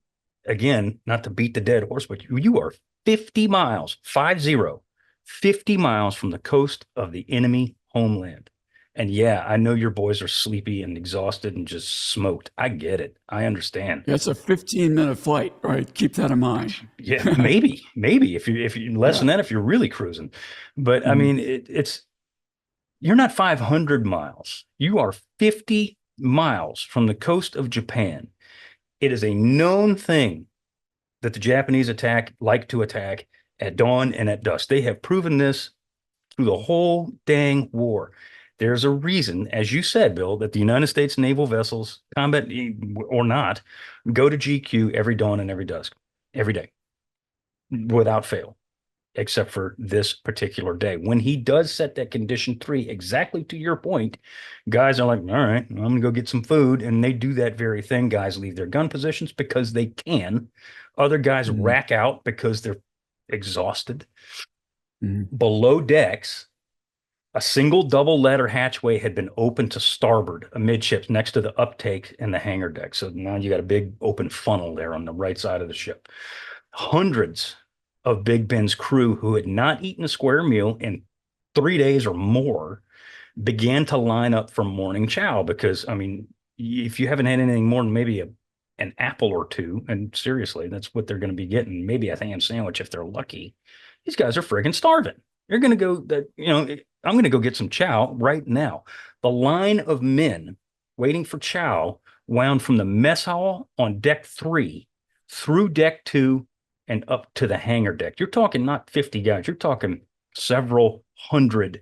again, not to beat the dead horse, but you are 50 miles, 50 miles from the coast of the enemy homeland. And yeah, I know your boys are sleepy and exhausted and just smoked. I get it. I understand. That's a 15-minute flight, right? Keep that in mind. Yeah, maybe if you less than that, if you're really cruising. But I mean, you're not 500 miles. You are 50 miles from the coast of Japan. It is a known thing that the Japanese like to attack at dawn and at dusk. They have proven this through the whole dang war. There's a reason, as you said, Bill, that the United States naval vessels, combat or not, go to GQ every dawn and every dusk, every day, without fail, except for this particular day. When he does set that condition three, exactly to your point, guys are like, all right, I'm going to go get some food. And they do that very thing. Guys leave their gun positions because they can. Other guys rack out because they're exhausted. Below decks, a single double ladder hatchway had been opened to starboard amidships next to the uptake and the hangar deck. So now you got a big open funnel there on the right side of the ship. Hundreds of Big Ben's crew who had not eaten a square meal in 3 days or more began to line up for morning chow because, I mean, if you haven't had anything more than maybe an apple or two, and seriously, that's what they're going to be getting, maybe a ham sandwich if they're lucky, these guys are friggin' starving. You're going to go that, I'm going to go get some chow right now. The line of men waiting for chow wound from the mess hall on deck three through deck two and up to the hangar deck. You're talking not 50 guys, you're talking several hundred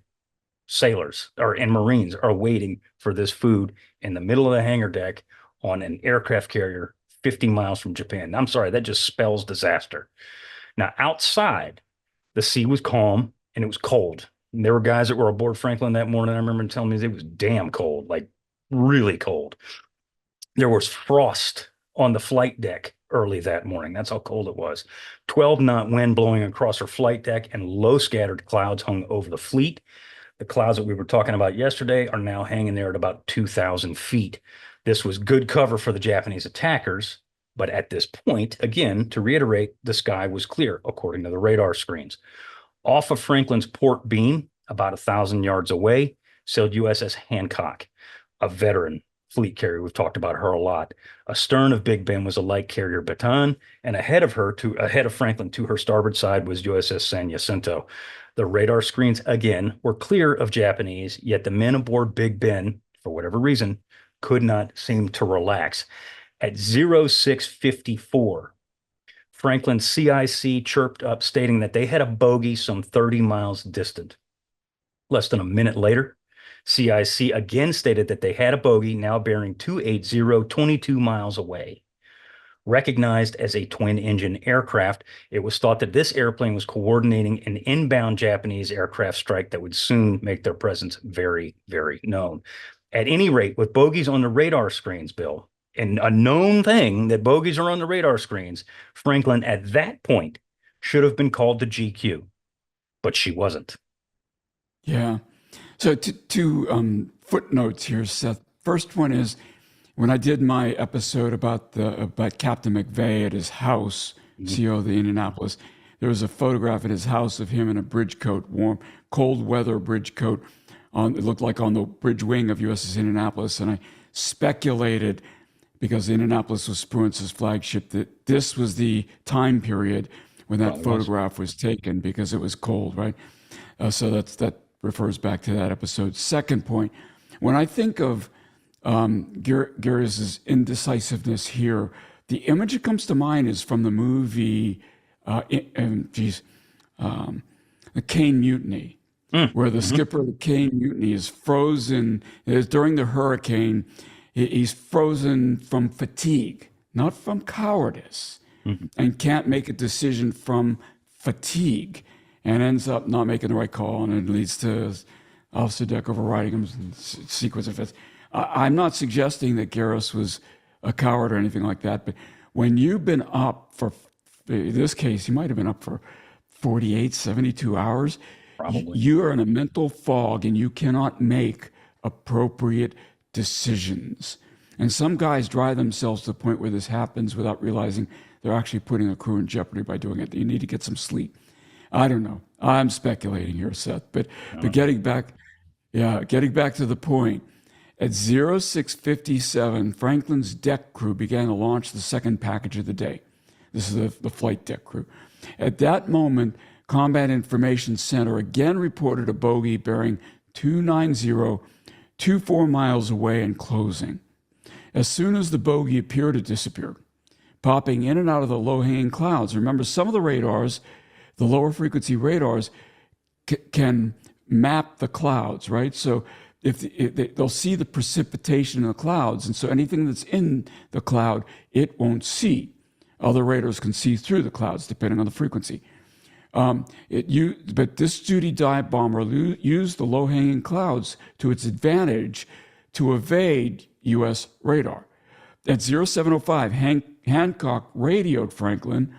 sailors or and Marines are waiting for this food in the middle of the hangar deck on an aircraft carrier 50 miles from Japan. I'm sorry, that just spells disaster. Now, outside, the sea was calm and it was cold. And there were guys that were aboard Franklin that morning. I remember telling me it was damn cold, like really cold. There was frost on the flight deck early that morning. That's how cold it was. 12-knot wind blowing across her flight deck and low scattered clouds hung over the fleet. The clouds that we were talking about yesterday are now hanging there at about 2,000 feet. This was good cover for the Japanese attackers, but at this point, again, to reiterate, the sky was clear according to the radar screens. Off of Franklin's port beam, about 1,000 yards away, sailed USS Hancock, a veteran fleet carrier. We've talked about her a lot. Astern of Big Ben was a light carrier Bataan, and ahead of Franklin to her starboard side was USS San Jacinto. The radar screens, again, were clear of Japanese, yet the men aboard Big Ben, for whatever reason, could not seem to relax. At 0654, Franklin's CIC chirped up, stating that they had a bogey some 30 miles distant. Less than a minute later, CIC again stated that they had a bogey now bearing 280, 22 miles away. Recognized as a twin-engine aircraft, it was thought that this airplane was coordinating an inbound Japanese aircraft strike that would soon make their presence very, very known. At any rate, with bogeys on the radar screens, Bill, and a known thing that bogeys are on the radar screens, Franklin at that point should have been called to GQ, but she wasn't. Yeah. So two footnotes here, Seth. First one is when I did my episode about Captain McVeigh at his house, CEO of the Indianapolis, there was a photograph at his house of him in a bridge coat, warm, cold weather bridge coat. It looked like on the bridge wing of USS Indianapolis, and I speculated, because the Indianapolis was Spruance's flagship, that this was the time period when that photograph was taken because it was cold, right? So that refers back to that episode. Second point, when I think of Garis's indecisiveness here, the image that comes to mind is from the movie, the Caine Mutiny, where the skipper of the Caine Mutiny is frozen. During the hurricane, he's frozen from fatigue, not from cowardice, and can't make a decision from fatigue, and ends up not making the right call, and it leads to Officer Deck overriding him in sequence of events. I'm not suggesting that Garis was a coward or anything like that, but when you've been up for, in this case, he might have been up for 48, 72 hours, Probably. you are in a mental fog and you cannot make appropriate decisions. And some guys drive themselves to the point where this happens without realizing they're actually putting a crew in jeopardy by doing it. You need to get some sleep. I don't know. I'm speculating here, Seth, but getting back to the point, at 0657, Franklin's deck crew began to launch the second package of the day. This is the flight deck crew. At that moment, Combat Information Center again reported a bogey bearing 290, 24 miles away and closing. As soon as the bogey appeared, it disappeared, popping in and out of the low-hanging clouds. Remember, some of the radars, the lower frequency radars, can map the clouds, right? So if they'll see the precipitation in the clouds, and so anything that's in the cloud, it won't see. Other radars can see through the clouds, depending on the frequency. But this Judy dive bomber used the low-hanging clouds to its advantage to evade U.S. radar. At 0705, Hancock radioed Franklin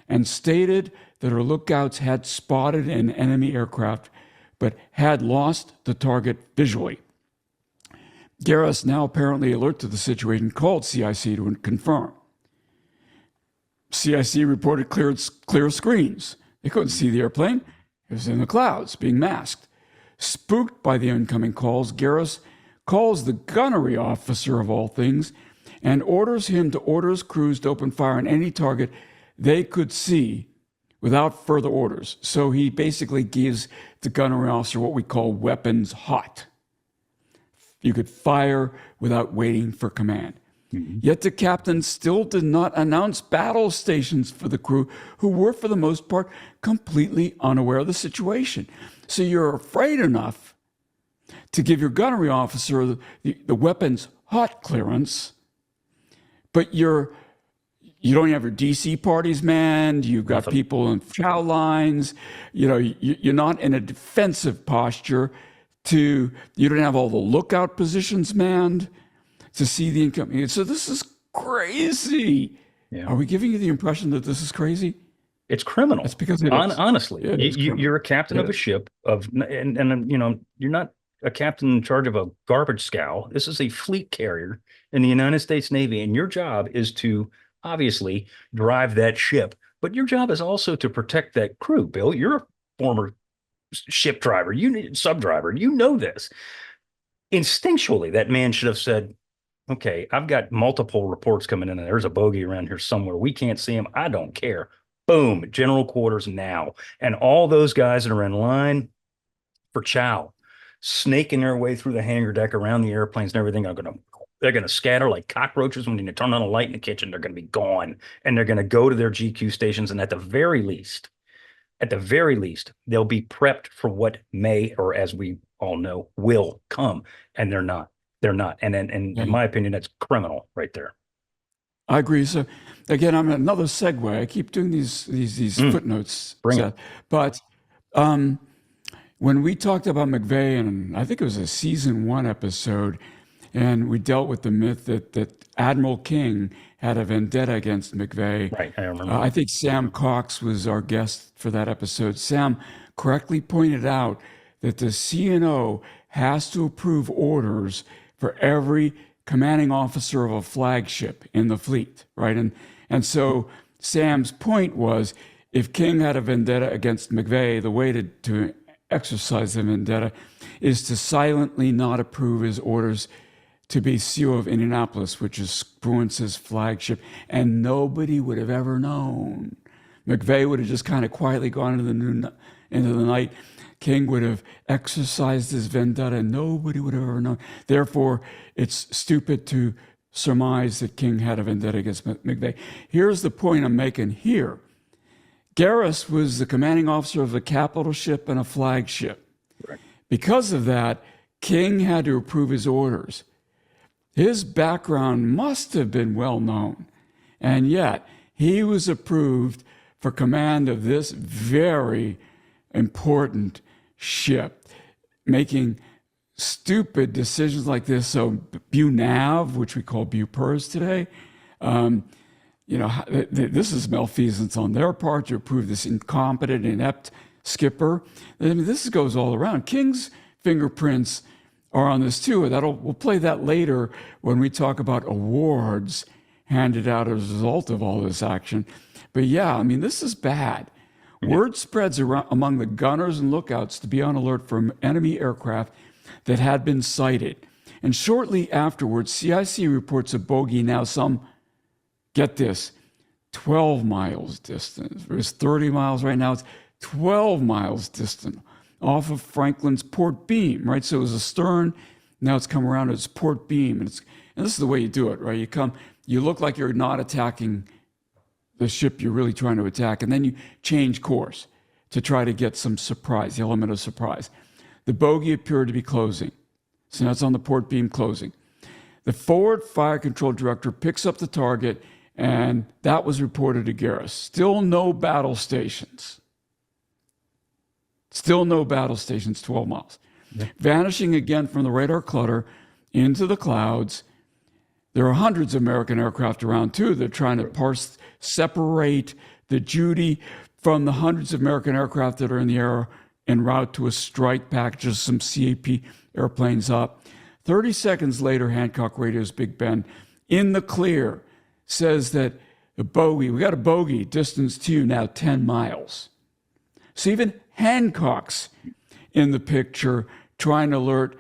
and stated that her lookouts had spotted an enemy aircraft but had lost the target visually. Garis, now apparently alert to the situation, called CIC to confirm. CIC reported clear screens. They couldn't see the airplane. It was in the clouds, being masked. Spooked by the incoming calls, Garis calls the gunnery officer of all things and orders him to order his crews to open fire on any target they could see without further orders. So he basically gives the gunnery officer what we call weapons hot. You could fire without waiting for command. Mhm. Yet the captain still did not announce battle stations for the crew, who were, for the most part, completely unaware of the situation. So you're afraid enough to give your gunnery officer the weapons hot clearance, but you don't have your DC parties manned. You've got Nothing. people in chow lines. You're not in a defensive posture. You don't have all the lookout positions manned to see the incoming. So this is crazy. Yeah. Are we giving you the impression that this is crazy? It's criminal. That's because it is. Honestly, It is criminal. you're a captain of a ship and you're not a captain in charge of a garbage scow. This is a fleet carrier in the United States Navy, and your job is to obviously drive that ship. But your job is also to protect that crew. Bill, you're a former ship driver. You need sub driver. You know this. Instinctually, that man should have said, okay, I've got multiple reports coming in, and there's a bogey around here somewhere. We can't see him. I don't care. Boom, general quarters now. And all those guys that are in line for chow, snaking their way through the hangar deck around the airplanes and everything, they're gonna scatter like cockroaches when you turn on a light in the kitchen. They're gonna be gone, and they're gonna go to their GQ stations. And at the very least, they'll be prepped for what may, or as we all know, will come. And they're not. They're not. And in my opinion, that's criminal right there. I agree. So again, I'm another segue. I keep doing these footnotes, Bring Seth. it. But when we talked about McVeigh, and I think it was a season 1 episode, and we dealt with the myth that Admiral King had a vendetta against McVeigh. Right. I remember. I think Sam Cox was our guest for that episode. Sam correctly pointed out that the CNO has to approve orders for every commanding officer of a flagship in the fleet, right? And so Sam's point was, if King had a vendetta against McVeigh, the way to exercise the vendetta is to silently not approve his orders to be CO of Indianapolis, which is Spruance's flagship, and nobody would have ever known. McVeigh would have just kind of quietly gone into the night. King would have exercised his vendetta, and nobody would have ever known. Therefore, it's stupid to surmise that King had a vendetta against McVeigh. Here's the point I'm making here. Garis was the commanding officer of a capital ship and a flagship. Right. Because of that, King had to approve his orders. His background must have been well known, and yet he was approved for command of this very important ship, making stupid decisions like this. So BUNAV, which we call BUPERS today, this is malfeasance on their part to approve this incompetent, inept skipper. I mean, this goes all around. King's fingerprints are on this too. We'll play that later when we talk about awards handed out as a result of all this action. But yeah, I mean, this is bad. Word spreads around among the gunners and lookouts to be on alert for enemy aircraft that had been sighted. And shortly afterwards, CIC reports a bogey now some, get this, 12 miles distant. It was 30 miles right now. It's 12 miles distant off of Franklin's port beam, right? So it was astern. Now it's come around to its port beam. And this is the way you do it, right? You look like you're not attacking the ship you're really trying to attack, and then you change course to try to get some surprise, the element of surprise. The bogey appeared to be closing. So now it's on the port beam closing. The forward fire control director picks up the target, and that was reported to Garis. Still no battle stations. 12 miles. Yeah. Vanishing again from the radar clutter into the clouds. There are hundreds of American aircraft around, too. They're trying to separate the Judy from the hundreds of American aircraft that are in the air en route to a strike package of some CAP airplanes up. 30 seconds later, Hancock radios Big Ben in the clear, says that we got a bogey, distance to you now 10 miles. So even Hancock's in the picture trying to alert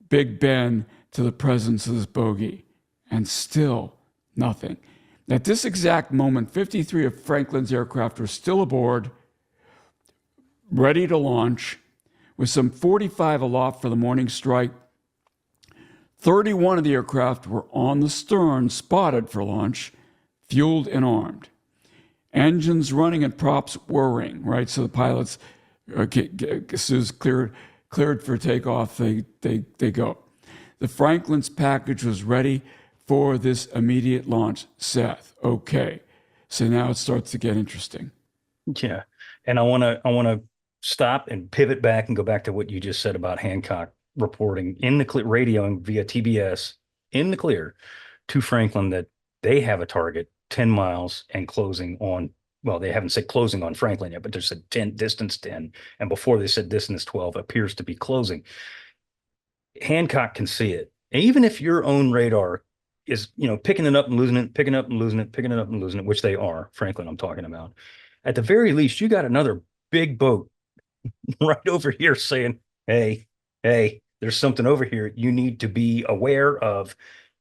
Big Ben to the presence of this bogey. And still nothing. At this exact moment, 53 of Franklin's aircraft were still aboard, ready to launch, with some 45 aloft for the morning strike. 31 of the aircraft were on the stern, spotted for launch, fueled and armed. Engines running and props whirring, right? So the pilots, as soon as cleared for takeoff, they go. The Franklin's package was ready for this immediate launch. Seth, okay. So now it starts to get interesting. Yeah. And I want to stop and pivot back and go back to what you just said about Hancock reporting in the clear, radioing via TBS in the clear to Franklin that they have a target 10 miles and closing on, well, they haven't said closing on Franklin yet, but they said 10, distance 10. And before they said distance 12 appears to be closing. Hancock can see it. And even if your own radar is, picking it up and losing it, picking it up and losing it, picking it up and losing it, which they are, Franklin, I'm talking about. At the very least, you got another big boat right over here saying, hey, hey, there's something over here you need to be aware of.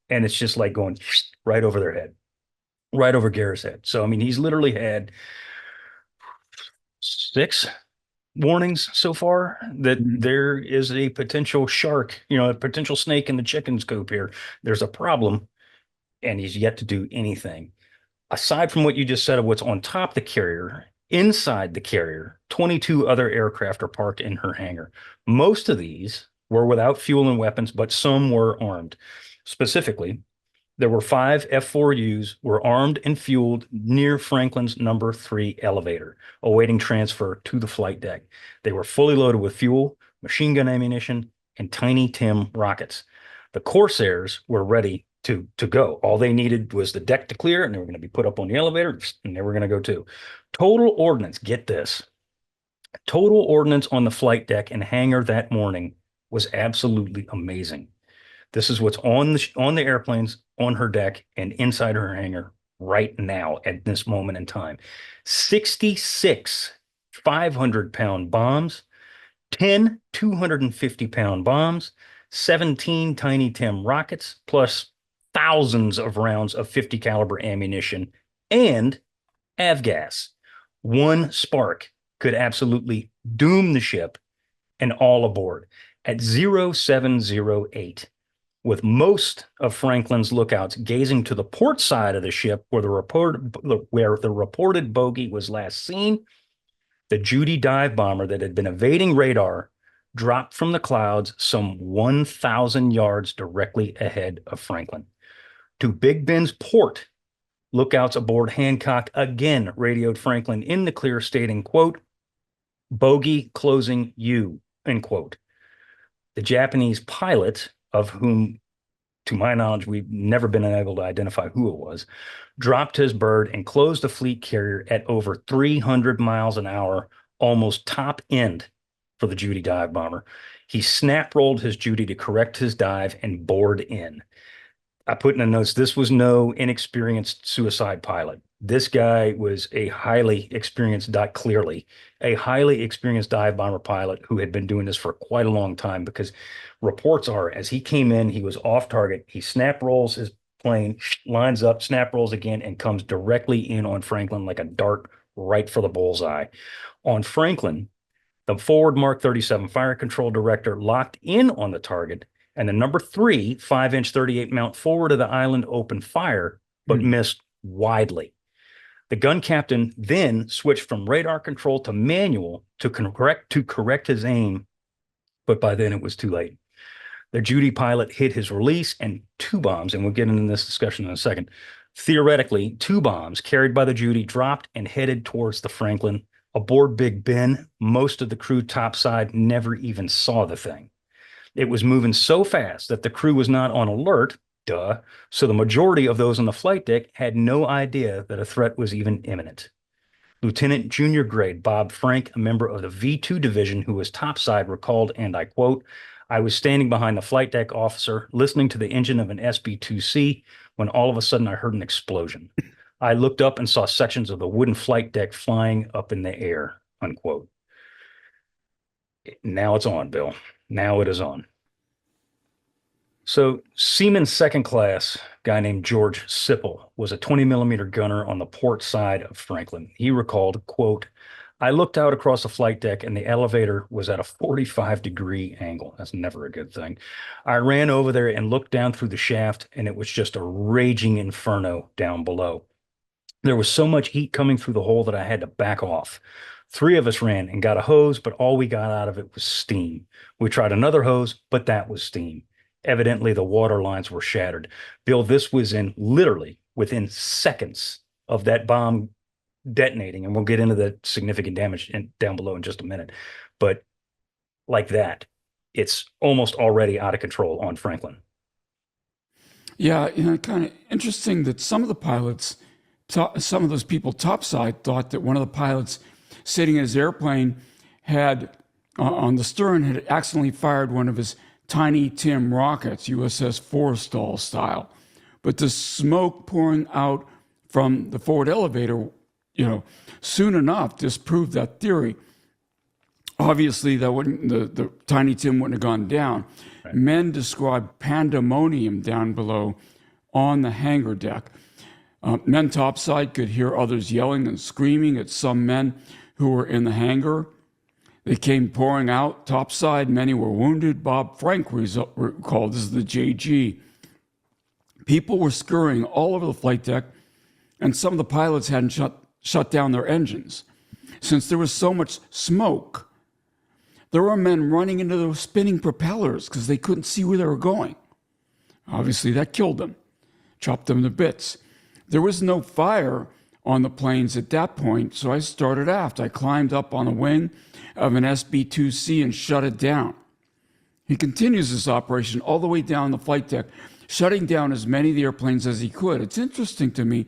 And it's just like going right over their head, right over Garis' head. So, I mean, he's literally had 6 warnings so far that there is a potential shark, a potential snake in the chicken coop here. There's a problem, and he's yet to do anything. Aside from what you just said of what's on top the carrier, inside the carrier, 22 other aircraft are parked in her hangar. Most of these were without fuel and weapons, but some were armed. Specifically, there were 5 F-4Us were armed and fueled near Franklin's number 3 elevator, awaiting transfer to the flight deck. They were fully loaded with fuel, machine gun ammunition, and Tiny Tim rockets. The Corsairs were ready to go. All they needed was the deck to clear, and they were going to be put up on the elevator, and they were going to go too. Total ordnance, get this. Total ordnance on the flight deck and hangar that morning was absolutely amazing. This is what's on the airplanes, on her deck, and inside her hangar right now at this moment in time. 66 500-pound bombs, 10 250-pound bombs, 17 Tiny Tim rockets, plus thousands of rounds of 50 caliber ammunition and avgas. One spark could absolutely doom the ship and all aboard at 0708, with most of Franklin's lookouts gazing to the port side of the ship where the reported bogey was last seen. The Judy dive bomber that had been evading radar dropped from the clouds some 1,000 yards directly ahead of Franklin. To Big Ben's port, lookouts aboard Hancock again radioed Franklin in the clear, stating, quote, "Bogey closing you," end quote. The Japanese pilot, of whom, to my knowledge, we've never been able to identify who it was, dropped his bird and closed the fleet carrier at over 300 miles an hour, almost top end for the Judy dive bomber. He snap rolled his Judy to correct his dive and bored in. I put in the notes, this was no inexperienced suicide pilot. This guy was a highly experienced, clearly, a highly experienced dive bomber pilot who had been doing this for quite a long time, because reports are, as he came in, he was off target. He snap rolls his plane, lines up, snap rolls again, and comes directly in on Franklin like a dart right for the bullseye. On Franklin, the forward Mark 37 fire control director locked in on the target, and the number 3 5-inch 38 mount forward of the island opened fire, but missed widely. The gun captain then switched from radar control to manual to correct his aim, but by then it was too late. The Judy pilot hit his release, and 2 bombs, and we'll get into this discussion in a second. Theoretically, 2 bombs carried by the Judy dropped and headed towards the Franklin. Aboard Big Ben, most of the crew topside never even saw the thing. It was moving so fast that the crew was not on alert, so the majority of those on the flight deck had no idea that a threat was even imminent. Lieutenant Junior Grade Bob Frank, a member of the V2 division who was topside, recalled, and I quote, "I was standing behind the flight deck officer listening to the engine of an SB-2C when all of a sudden I heard an explosion. I looked up and saw sections of the wooden flight deck flying up in the air," unquote. Now it's on, Bill. Now it is on. So Seaman Second Class guy named George Sipple, was a 20 millimeter gunner on the port side of Franklin. He recalled, quote, I looked out across the flight deck and the elevator was at a 45-degree angle. That's never a good thing. I ran over there and looked down through the shaft, and it was just a raging inferno down below. There was so much heat coming through the hole that I had to back off. Three of us ran and got a hose, but all we got out of it was steam. We tried another hose, but that was steam. Evidently, the water lines were shattered. Bill, this was in literally within seconds of that bomb detonating, and we'll get into the significant damage down below in just a minute. But like that, it's almost already out of control on Franklin. Yeah, kind of interesting that some of the pilots, some of those people topside, thought that one of the pilots sitting in his airplane had, on the stern, had accidentally fired one of his Tiny Tim rockets, USS Forrestal style. But the smoke pouring out from the forward elevator, soon enough disproved that theory. Obviously, that wouldn't the Tiny Tim wouldn't have gone down. Right. Men described pandemonium down below on the hangar deck. Men topside could hear others yelling and screaming at some men who were in the hangar. They came pouring out topside. Many were wounded. Bob Frank recalled, this is the JG. People were scurrying all over the flight deck, and some of the pilots hadn't shut down their engines. Since there was so much smoke, there were men running into those spinning propellers because they couldn't see where they were going. Obviously, that killed them, chopped them to bits. There was no fire on the planes at that point, so I started aft. I climbed up on the wing of an SB-2C and shut it down. He continues this operation all the way down the flight deck, shutting down as many of the airplanes as he could. It's interesting to me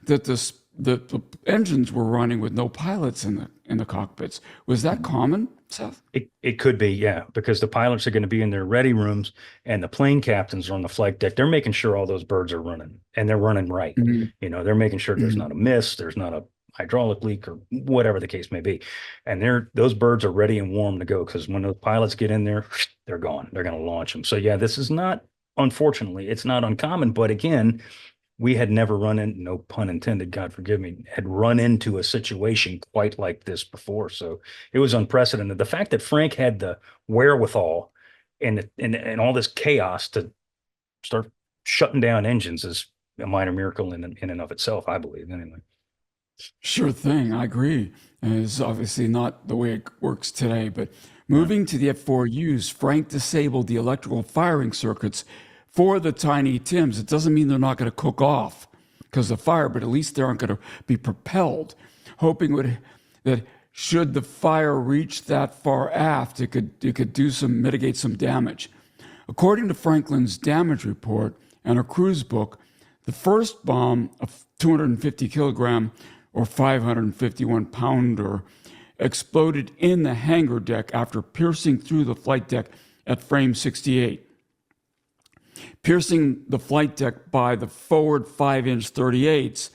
that the engines were running with no pilots in the cockpits. Was that common, Seth? It could be, yeah, because the pilots are going to be in their ready rooms and the plane captains are on the flight deck. They're making sure all those birds are running and they're running right. Mm-hmm. They're making sure there's Mm-hmm. not a miss, there's not a hydraulic leak or whatever the case may be. And those birds are ready and warm to go because when those pilots get in there, they're gone. They're going to launch them. So yeah, this is not, unfortunately, it's not uncommon, but again, we had never run in, no pun intended, God forgive me, had run into a situation quite like this before. So it was unprecedented. The fact that Frank had the wherewithal and all this chaos to start shutting down engines is a minor miracle in and of itself, I believe, anyway. Sure thing. I agree. And it's obviously not the way it works today. But moving to the F4Us, Frank disabled the electrical firing circuits for the Tiny Tims. It doesn't mean they're not going to cook off because of fire, but at least they aren't going to be propelled, hoping that should the fire reach that far aft, it could mitigate some damage. According to Franklin's damage report and a cruise book, the first bomb, a 250 kilogram or 551 pounder, exploded in the hangar deck after piercing through the flight deck at frame 68. Piercing the flight deck by the forward 5-inch 38s,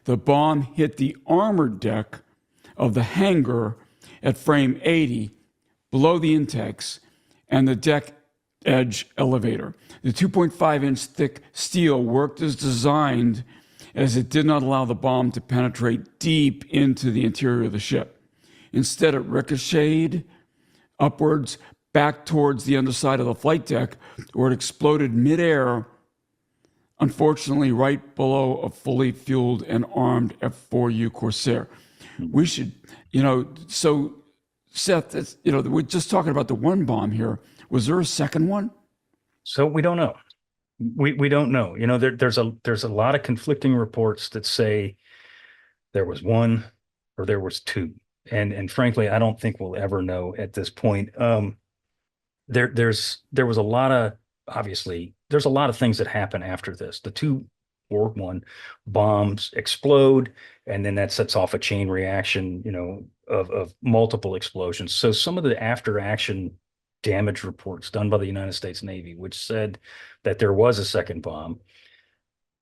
the bomb hit the armored deck of the hangar at frame 80 below the intakes and the deck edge elevator. The 2.5-inch thick steel worked as designed, as it did not allow the bomb to penetrate deep into the interior of the ship. Instead, it ricocheted upwards back towards the underside of the flight deck, where it exploded midair, unfortunately right below a fully fueled and armed F-4U Corsair. We should, so Seth, we're just talking about the one bomb here. Was there a second one? So we don't know. We don't know. There's a lot of conflicting reports that say there was one or there was two. And frankly, I don't think we'll ever know at this point. There was a lot of, obviously, there's a lot of things that happen after this. The two or one bombs explode, and then that sets off a chain reaction, of multiple explosions. So some of the after action damage reports done by the United States Navy, which said that there was a second bomb,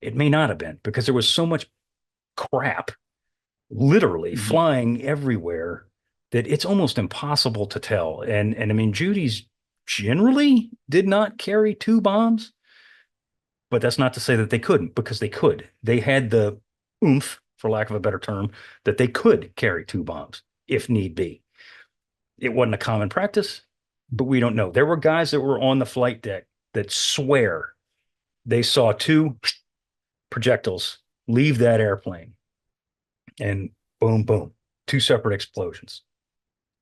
it may not have been because there was so much crap literally flying everywhere that it's almost impossible to tell. And I mean, Judy's generally did not carry two bombs, But that's not to say that they couldn't, because they could. They had the oomph, for lack of a better term, that they could carry two bombs if need be. It wasn't a common practice, but we don't know. There were guys that were on the flight deck that swear they saw two projectiles leave that airplane and boom, boom, two separate explosions.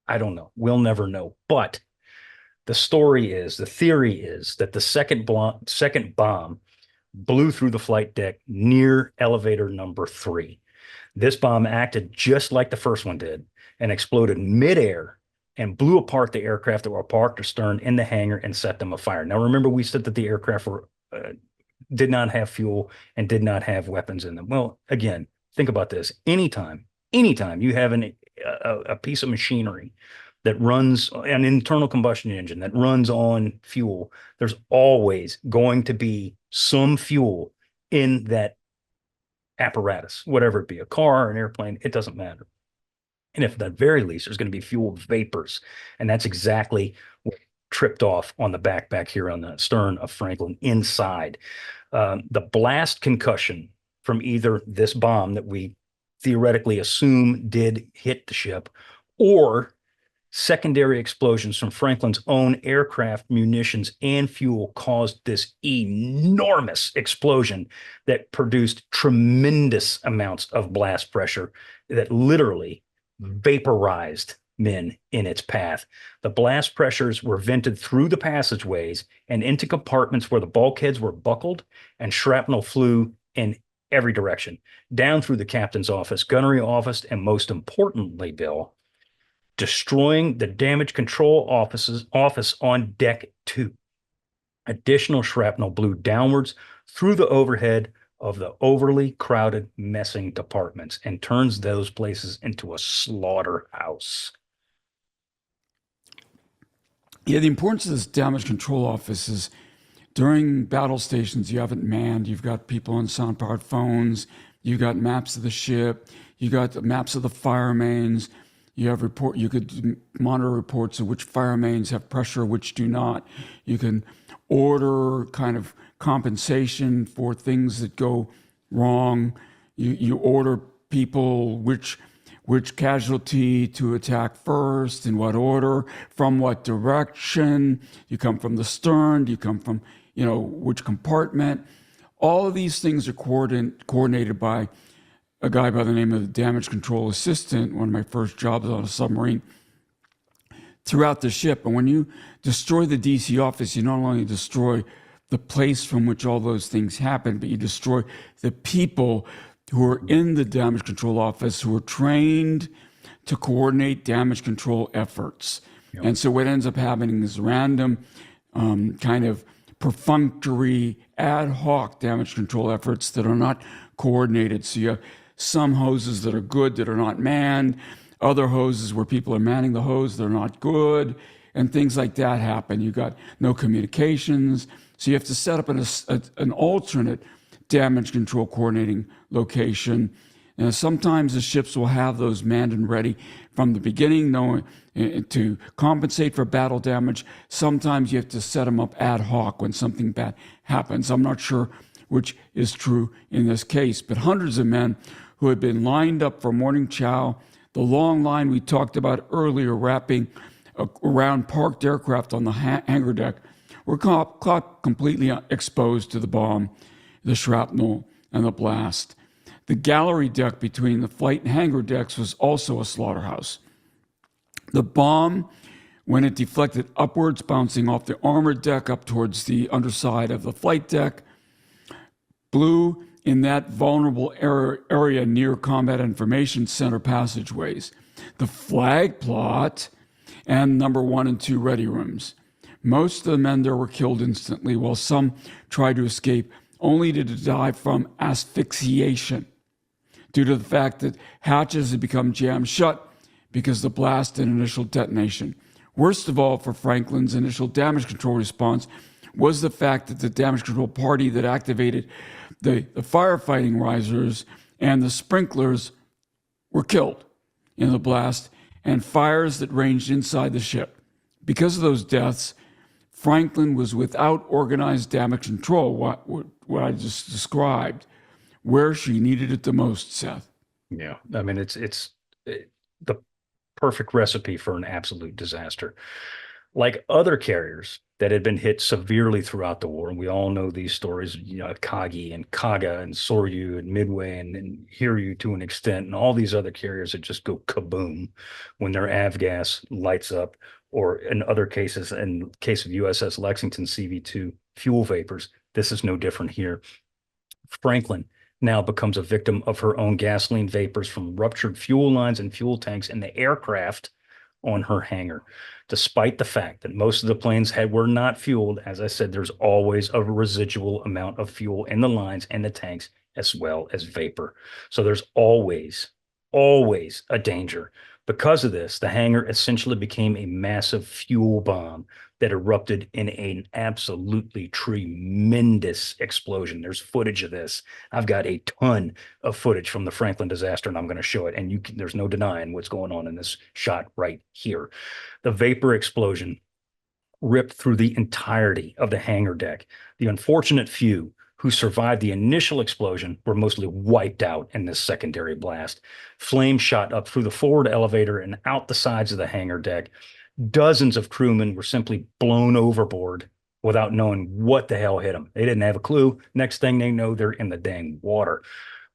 I don't know. We'll never know. But the theory is that the second bomb blew through the flight deck near elevator number 3. This bomb acted just like the first one did and exploded midair and blew apart the aircraft that were parked astern in the hangar and set them afire. Now, remember, we said that the aircraft did not have fuel and did not have weapons in them. Well, again, think about this. Anytime you have a piece of machinery that runs an internal combustion engine that runs on fuel, there's always going to be some fuel in that apparatus, whatever it be, a car, an airplane, it doesn't matter. And if at the very least, there's going to be fuel vapors. And that's exactly what tripped off on the back here on the stern of Franklin inside. The blast concussion from either this bomb that we theoretically assume did hit the ship, or secondary explosions from Franklin's own aircraft munitions and fuel caused this enormous explosion that produced tremendous amounts of blast pressure that literally vaporized men in its path. The blast pressures were vented through the passageways and into compartments where the bulkheads were buckled, and shrapnel flew in every direction, down through the captain's office, gunnery office, and most importantly, Bill, destroying the damage control office on deck 2. Additional shrapnel blew downwards through the overhead of the overly crowded messing departments and turns those places into a slaughterhouse. Yeah, the importance of this damage control office is during battle stations, you have it manned. You've got people on sound-powered phones. You got maps of the ship. You got the maps of the fire mains. You could monitor reports of which fire mains have pressure, which do not. You can order kind of compensation for things that go wrong. You order people which casualty to attack first, in what order, from what direction. You come from the stern. You come from, which compartment. All of these things are coordinated by a guy by the name of the damage control assistant, one of my first jobs on a submarine, throughout the ship. And when you destroy the DC office, you not only destroy the place from which all those things happen, but you destroy the people who are in the damage control office, who are trained to coordinate damage control efforts. Yep. And so what ends up happening is random, kind of perfunctory, ad hoc damage control efforts that are not coordinated. So you have some hoses that are good that are not manned, other hoses where people are manning the hose, they're not good, and things like that happen. You got no communications. So you have to set up an alternate damage control coordinating location. And sometimes the ships will have those manned and ready from the beginning, knowing to compensate for battle damage. Sometimes you have to set them up ad hoc when something bad happens. I'm not sure which is true in this case, but hundreds of men who had been lined up for morning chow, the long line we talked about earlier wrapping around parked aircraft on the hangar deck, were caught completely exposed to the bomb, the shrapnel, and the blast. The gallery deck between the flight and hangar decks was also a slaughterhouse. The bomb, when it deflected upwards, bouncing off the armored deck up towards the underside of the flight deck, blew in that vulnerable area near Combat Information Center passageways, the flag plot, and number 1 and 2 ready rooms. Most of the men there were killed instantly, while some tried to escape, only to die from asphyxiation due to the fact that hatches had become jammed shut because of the blast and initial detonation. Worst of all for Franklin's initial damage control response was the fact that the damage control party that activated the firefighting risers and the sprinklers were killed in the blast and fires that ranged inside the ship. Because of those deaths, Franklin was without organized damage control, what I just described, where she needed it the most, Seth. Yeah. I mean, the perfect recipe for an absolute disaster. Like other carriers that had been hit severely throughout the war, and we all know these stories, Kagi and Kaga and Soryu and Midway and Hiryu to an extent, and all these other carriers that just go kaboom when their avgas lights up, or in other cases, in case of USS Lexington CV2 fuel vapors, this is no different here. Franklin now becomes a victim of her own gasoline vapors from ruptured fuel lines and fuel tanks in the aircraft on her hangar. Despite the fact that most of the planes were not fueled, as I said, there's always a residual amount of fuel in the lines and the tanks as well as vapor. So there's always a danger. Because of this, the hangar essentially became a massive fuel bomb that erupted in an absolutely tremendous explosion. There's footage of this. I've got a ton of footage from the Franklin disaster, and I'm going to show it. And there's no denying what's going on in this shot right here. The vapor explosion ripped through the entirety of the hangar deck. The unfortunate few who survived the initial explosion were mostly wiped out in this secondary blast. Flames shot up through the forward elevator and out the sides of the hangar deck. Dozens of crewmen were simply blown overboard without knowing what the hell hit them. They didn't have a clue. Next thing they know, they're in the dang water.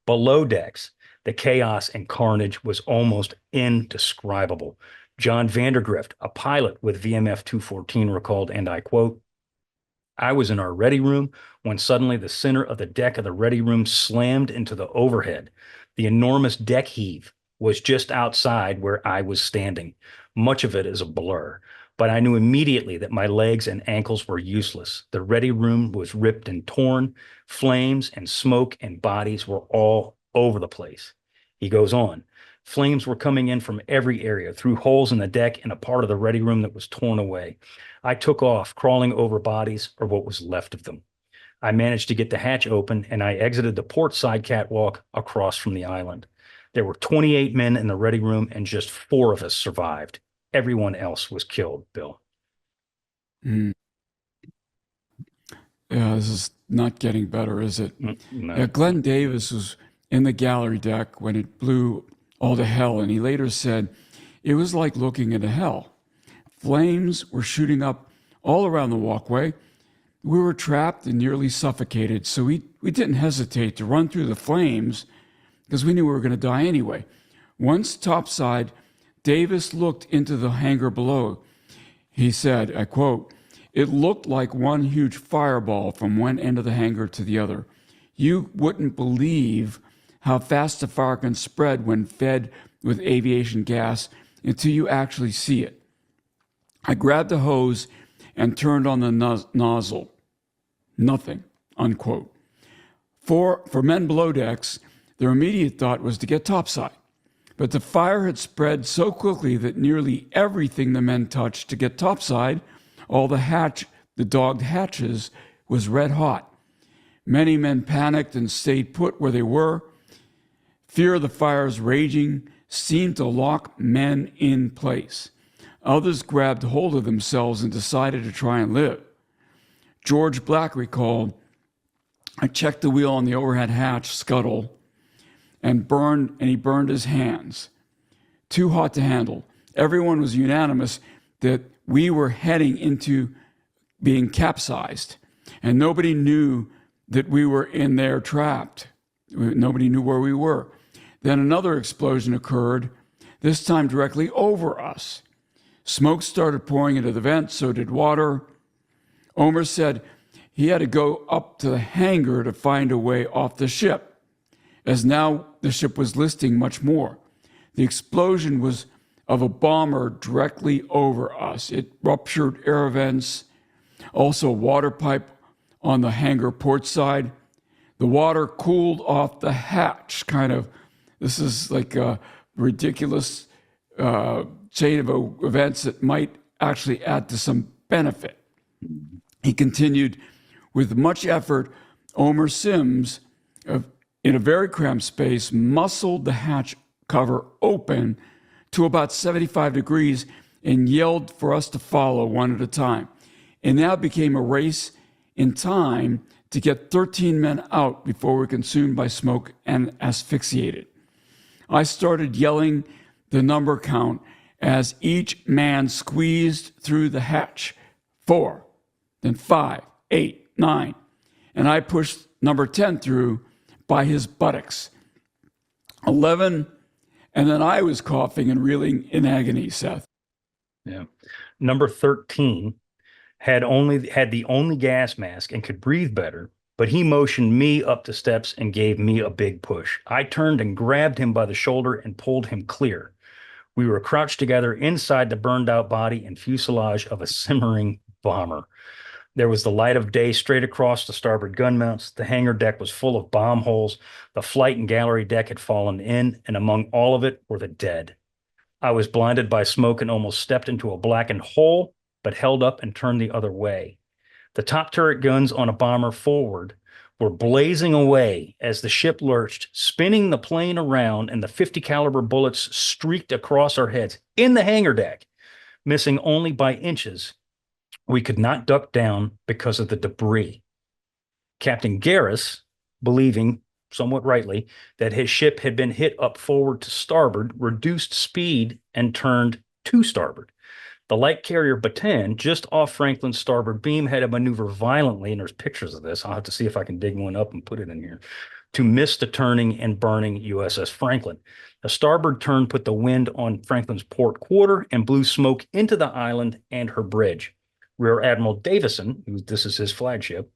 Below decks, the chaos and carnage was almost indescribable. John Vandergrift, a pilot with VMF 214, recalled, and I quote, "I was in our ready room when suddenly the center of the deck of the ready room slammed into the overhead. The enormous deck heave was just outside where I was standing. Much of it is a blur, but I knew immediately that my legs and ankles were useless. The ready room was ripped and torn. Flames and smoke and bodies were all over the place." He goes on. Flames were coming in from every area, through holes in the deck and a part of the ready room that was torn away. I took off, crawling over bodies, or what was left of them. I managed to get the hatch open, and I exited the port side catwalk across from the island. There were 28 men in the ready room, and just 4 of us survived. Everyone else was killed, Bill. Mm. Yeah, this is not getting better, is it? No. Yeah, Glenn Davis was in the gallery deck when it blew all to hell, and he later said, "It was like looking into hell. Flames were shooting up all around the walkway. We were trapped and nearly suffocated, so we didn't hesitate to run through the flames because we knew we were going to die anyway. Once topside, Davis looked into the hangar below. He said, I quote, "It looked like one huge fireball from one end of the hangar to the other. You wouldn't believe how fast the fire can spread when fed with aviation gas until you actually see it. I grabbed the hose and turned on the nozzle. Nothing," unquote. For men below decks, their immediate thought was to get topside. But the fire had spread so quickly that nearly everything the men touched to get topside, all the dogged hatches, was red hot. Many men panicked and stayed put where they were. Fear of the fire's raging seemed to lock men in place. Others grabbed hold of themselves and decided to try and live. George Black recalled, "I checked the wheel on the overhead hatch scuttle and he burned his hands. Too hot to handle. Everyone was unanimous that we were heading into being capsized, and nobody knew that we were in there trapped. Nobody knew where we were. Then another explosion occurred, this time directly over us. Smoke started pouring into the vent, so did water. Omer said he had to go up to the hangar to find a way off the ship, as now the ship was listing much more. The explosion was of a bomber directly over us. It ruptured air vents, also a water pipe on the hangar port side. The water cooled off the hatch, kind of. This is like a ridiculous chain of events that might actually add to some benefit." He continued, "With much effort, Omer Sims, in a very cramped space, muscled the hatch cover open to about 75 degrees and yelled for us to follow one at a time. It now became a race in time to get 13 men out before we're consumed by smoke and asphyxiated. I started yelling the number count as each man squeezed through the hatch. 4, then 5, 8, 9. And I pushed number 10 through by his buttocks. 11, and then I was coughing and reeling in agony, Seth. Yeah. Number 13 had the only gas mask and could breathe better, but he motioned me up the steps and gave me a big push. I turned and grabbed him by the shoulder and pulled him clear. We were crouched together inside the burned out body and fuselage of a simmering bomber. There was the light of day straight across the starboard gun mounts. The hangar deck was full of bomb holes. The flight and gallery deck had fallen in, and among all of it were the dead. I was blinded by smoke and almost stepped into a blackened hole, but held up and turned the other way. The top turret guns on a bomber forward were blazing away as the ship lurched, spinning the plane around, and the 50 caliber bullets streaked across our heads in the hangar deck, missing only by inches. We could not duck down because of the debris. Captain Garis, believing, somewhat rightly, that his ship had been hit up forward to starboard, reduced speed and turned to starboard. The light carrier Bataan, just off Franklin's starboard beam, had to maneuver violently, and there's pictures of this. I'll have to see if I can dig one up and put it in here, to miss the turning and burning USS Franklin. The starboard turn put the wind on Franklin's port quarter and blew smoke into the island and her bridge. Rear Admiral Davison, this is his flagship,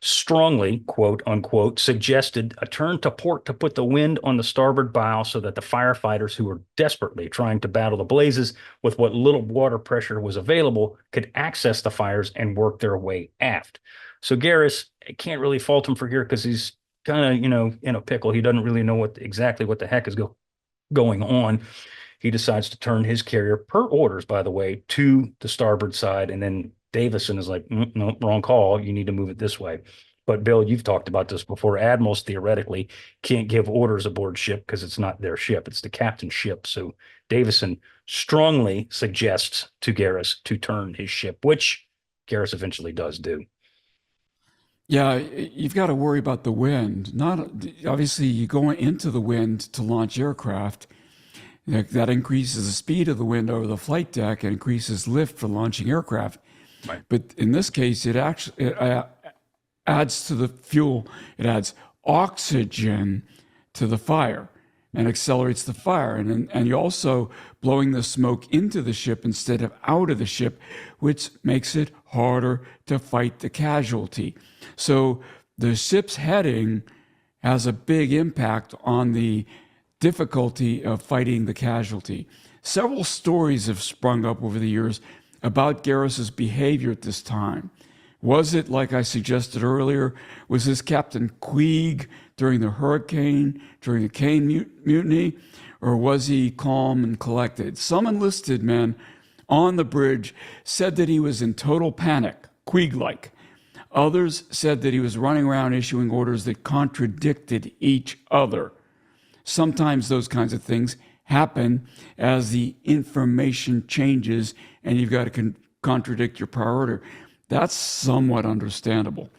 strongly, quote unquote, suggested a turn to port to put the wind on the starboard bow so that the firefighters who were desperately trying to battle the blazes with what little water pressure was available could access the fires and work their way aft. So Garis, I can't really fault him for here because he's kind of, in a pickle. He doesn't really know exactly what the heck is going on. He decides to turn his carrier, per orders, by the way, to the starboard side, and then Davison is like, no, wrong call. You need to move it this way. But Bill, you've talked about this before. Admirals theoretically can't give orders aboard ship because it's not their ship. It's the captain's ship. So Davison strongly suggests to Garis to turn his ship, which Garis eventually does do. Yeah, you've got to worry about the wind. Not obviously, you go into the wind to launch aircraft. That increases the speed of the wind over the flight deck and increases lift for launching aircraft. Right. But in this case, it actually adds to the fuel. It adds oxygen to the fire and accelerates the fire. And you're also blowing the smoke into the ship instead of out of the ship, which makes it harder to fight the casualty. So the ship's heading has a big impact on the difficulty of fighting the casualty. Several stories have sprung up over the years about Garis's behavior at this time. Was it, like I suggested earlier, was this Captain Queeg during the hurricane, during the Caine mutiny, or was he calm and collected? Some enlisted men on the bridge said that he was in total panic, Queeg-like. Others said that he was running around issuing orders that contradicted each other. Sometimes those kinds of things happen as the information changes and you've got to contradict your prior order. That's somewhat understandable.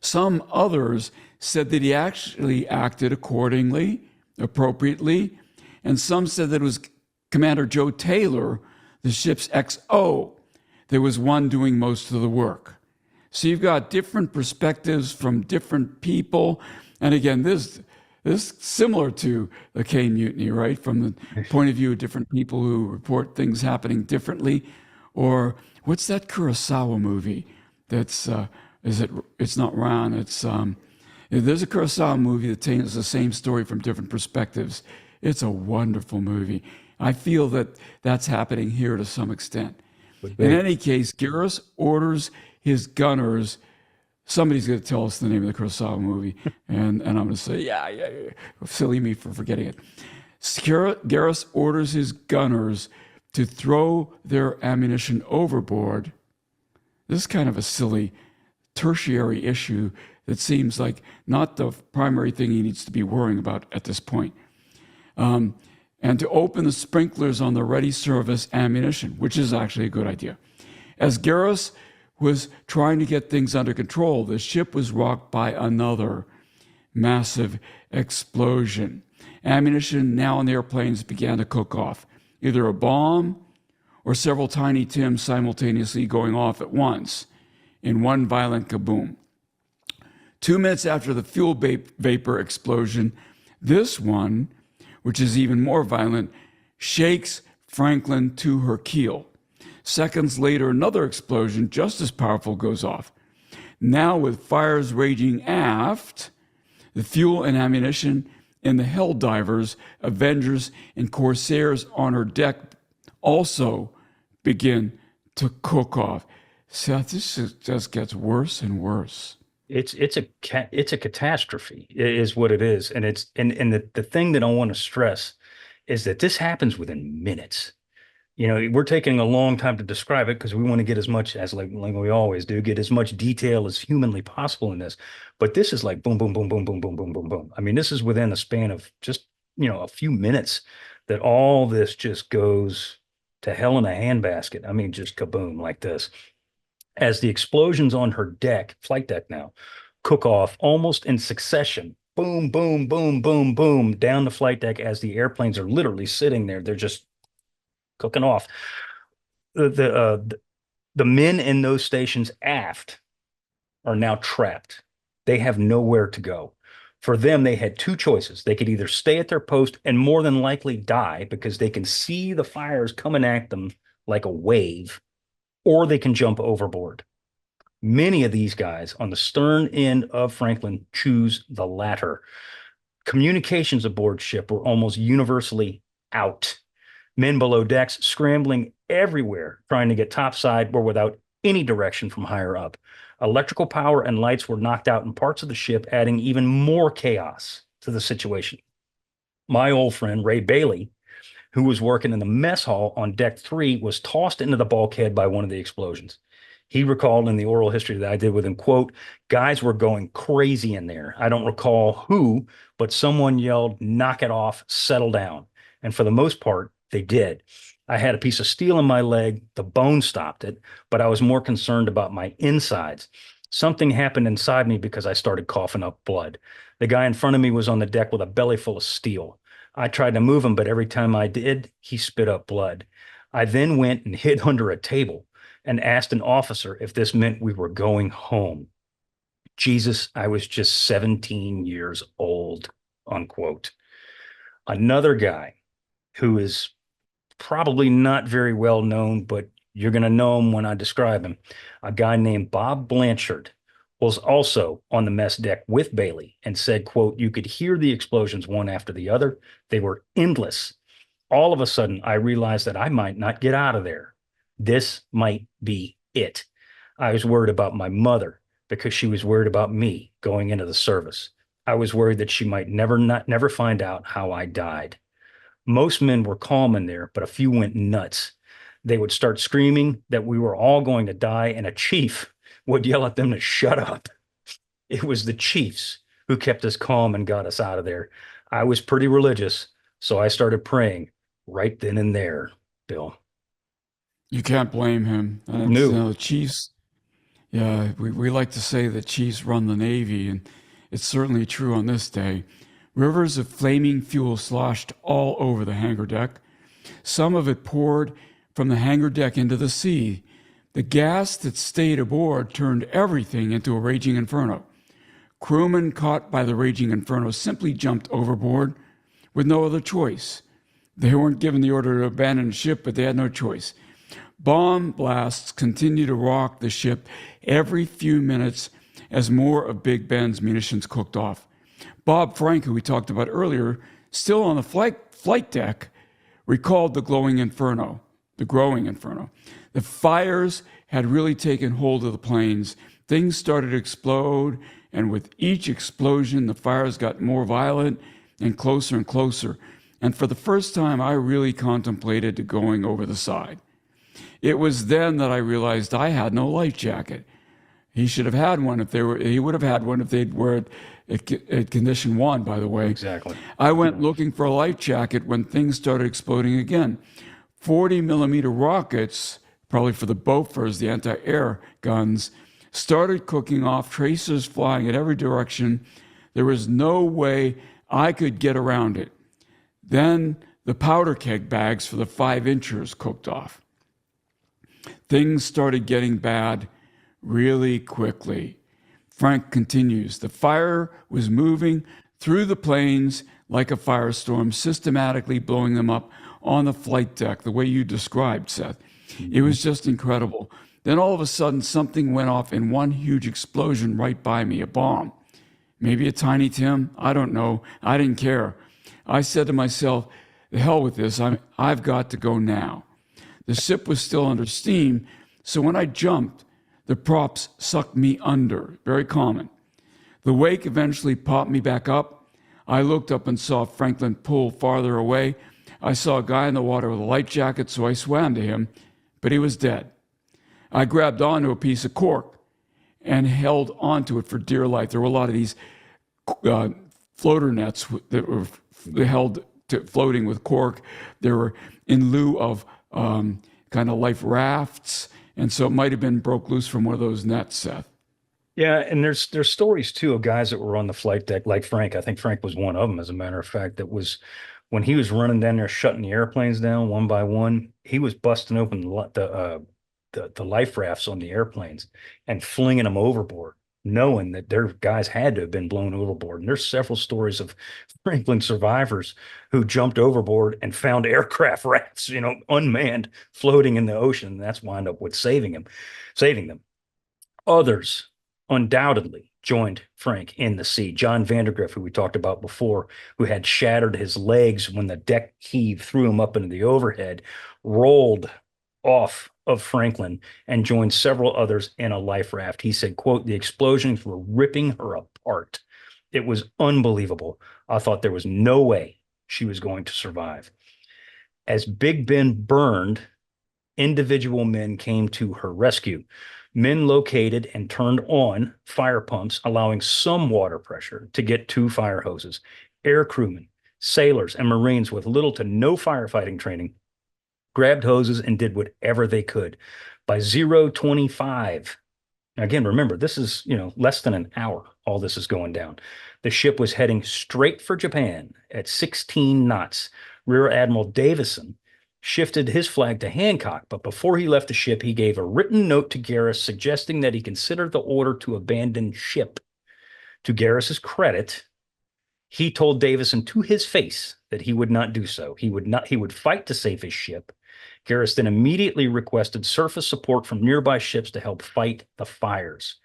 Some others said that he actually acted accordingly, appropriately, and some said that it was Commander Joe Taylor, the ship's XO, that was one doing most of the work. So you've got different perspectives from different people. And again, this is similar to the Caine mutiny, right? From the point of view of different people who report things happening differently. Or what's that Kurosawa movie? That's it's not Ran. There's a Kurosawa movie that tells the same story from different perspectives. It's a wonderful movie. I feel that that's happening here to some extent. In any case, Garis orders his gunners. Somebody's going to tell us the name of the Kurosawa movie, and I'm going to say, yeah. Silly me for forgetting it. Garis orders his gunners to throw their ammunition overboard. This is kind of a silly tertiary issue that seems like not the primary thing he needs to be worrying about at this point. And to open the sprinklers on the ready service ammunition, which is actually a good idea. As Garis was trying to get things under control. The ship was rocked by another massive explosion. Ammunition now on the airplanes began to cook off, either a bomb or several tiny TIMs simultaneously going off at once in one violent kaboom. 2 minutes after the fuel vapor explosion, this one, which is even more violent, shakes Franklin to her keel. Seconds later, another explosion just as powerful goes off. Now with fires raging aft, the fuel and ammunition in the Hell Divers, Avengers, and Corsairs on her deck also begin to cook off. Seth, this just gets worse and worse. It's a catastrophe is what it is. And the thing that I want to stress is that this happens within minutes. We're taking a long time to describe it because we want to get as much as like we always do, get as much detail as humanly possible in this. But this is like boom, boom, boom, boom, boom, boom, boom, boom, boom. I mean, this is within a span of just, a few minutes that all this just goes to hell in a handbasket. I mean, just kaboom like this. As the explosions on her deck, flight deck now, cook off almost in succession. Boom, boom, boom, boom, boom, down the flight deck as the airplanes are literally sitting there. They're just cooking off. The men in those stations aft are now trapped. They have nowhere to go. For them, they had two choices. They could either stay at their post and more than likely die because they can see the fires coming at them like a wave, or they can jump overboard. Many of these guys on the stern end of Franklin choose the latter. Communications aboard ship were almost universally out. Men below decks scrambling everywhere, trying to get topside, were without any direction from higher up. Electrical power and lights were knocked out in parts of the ship, adding even more chaos to the situation. My old friend, Ray Bailey, who was working in the mess hall on deck 3, was tossed into the bulkhead by one of the explosions. He recalled in the oral history that I did with him, quote, "Guys were going crazy in there. I don't recall who, but someone yelled, 'Knock it off, settle down.' And for the most part, they did. I had a piece of steel in my leg. The bone stopped it, but I was more concerned about my insides. Something happened inside me because I started coughing up blood. The guy in front of me was on the deck with a belly full of steel. I tried to move him, but every time I did, he spit up blood. I then went and hid under a table and asked an officer if this meant we were going home. Jesus, I was just 17 years old," unquote. Another guy who is probably not very well known, but you're going to know him when I describe him. A guy named Bob Blanchard was also on the mess deck with Bailey and said, quote, "You could hear the explosions one after the other. They were endless. All of a sudden, I realized that I might not get out of there. This might be it. I was worried about my mother because she was worried about me going into the service. I was worried that she might never find out how I died. Most men were calm in there, but a few went nuts. They would start screaming that we were all going to die, and a chief would yell at them to shut up. It was the chiefs who kept us calm and got us out of there. I was pretty religious, so I started praying right then and there, Bill." You can't blame him. No. The Chiefs, yeah, we like to say that Chiefs run the Navy, and it's certainly true on this day. Rivers of flaming fuel sloshed all over the hangar deck. Some of it poured from the hangar deck into the sea. The gas that stayed aboard turned everything into a raging inferno. Crewmen caught by the raging inferno simply jumped overboard with no other choice. They weren't given the order to abandon the ship, but they had no choice. Bomb blasts continued to rock the ship every few minutes as more of Big Ben's munitions cooked off. Bob Frank, who we talked about earlier, still on the flight deck, recalled the growing inferno. The fires had really taken hold of the planes. Things started to explode, and with each explosion, the fires got more violent and closer. And for the first time, I really contemplated going over the side. It was then that I realized I had no life jacket. He should have had one he would have had one if they'd wear it at condition 1, by the way. Exactly. I went looking for a life jacket when things started exploding again. 40 millimeter rockets probably for the Bofors, the anti-air guns, started cooking off, tracers flying in every direction. There was no way I could get around it. Then the powder keg bags for the 5-inchers cooked off. Things started getting bad really quickly. Frank continues, the fire was moving through the planes like a firestorm, systematically blowing them up on the flight deck, the way you described, Seth. It was just incredible. Then all of a sudden, something went off in one huge explosion right by me, a bomb. Maybe a Tiny Tim, I don't know. I didn't care. I said to myself, the hell with this, I've got to go now. The ship was still under steam, so when I jumped, the props sucked me under, very common. The wake eventually popped me back up. I looked up and saw Franklin pull farther away. I saw a guy in the water with a life jacket, so I swam to him, but he was dead. I grabbed onto a piece of cork and held onto it for dear life. There were a lot of these floater nets that were held to floating with cork. They were in lieu of kind of life rafts, and so it might have been broke loose from one of those nets, Seth. Yeah, and there's stories too of guys that were on the flight deck, like Frank. I think Frank was one of them, as a matter of fact. That was when he was running down there, shutting the airplanes down one by one. He was busting open the life rafts on the airplanes and flinging them overboard, knowing that their guys had to have been blown overboard. And there's several stories of Franklin survivors who jumped overboard and found aircraft rafts, unmanned, floating in the ocean. And that's wound up with saving them. Others undoubtedly joined Frank in the sea. John Vandergriff, who we talked about before, who had shattered his legs when the deck heave threw him up into the overhead, rolled off of Franklin and joined several others in a life raft. He said, quote, the explosions were ripping her apart. It was unbelievable. I thought there was no way she was going to survive. As Big Ben burned, individual men came to her rescue. Men located and turned on fire pumps, allowing some water pressure to get to fire hoses. Air crewmen, sailors, and Marines with little to no firefighting training grabbed hoses and did whatever they could. By 0:25, again, remember, this is, less than an hour, all this is going down. The ship was heading straight for Japan at 16 knots. Rear Admiral Davison shifted his flag to Hancock, but before he left the ship, he gave a written note to Garis suggesting that he consider the order to abandon ship. To Garis's credit, he told Davison to his face that he would not do so. He would fight to save his ship. Garis then immediately requested surface support from nearby ships to help fight the fires.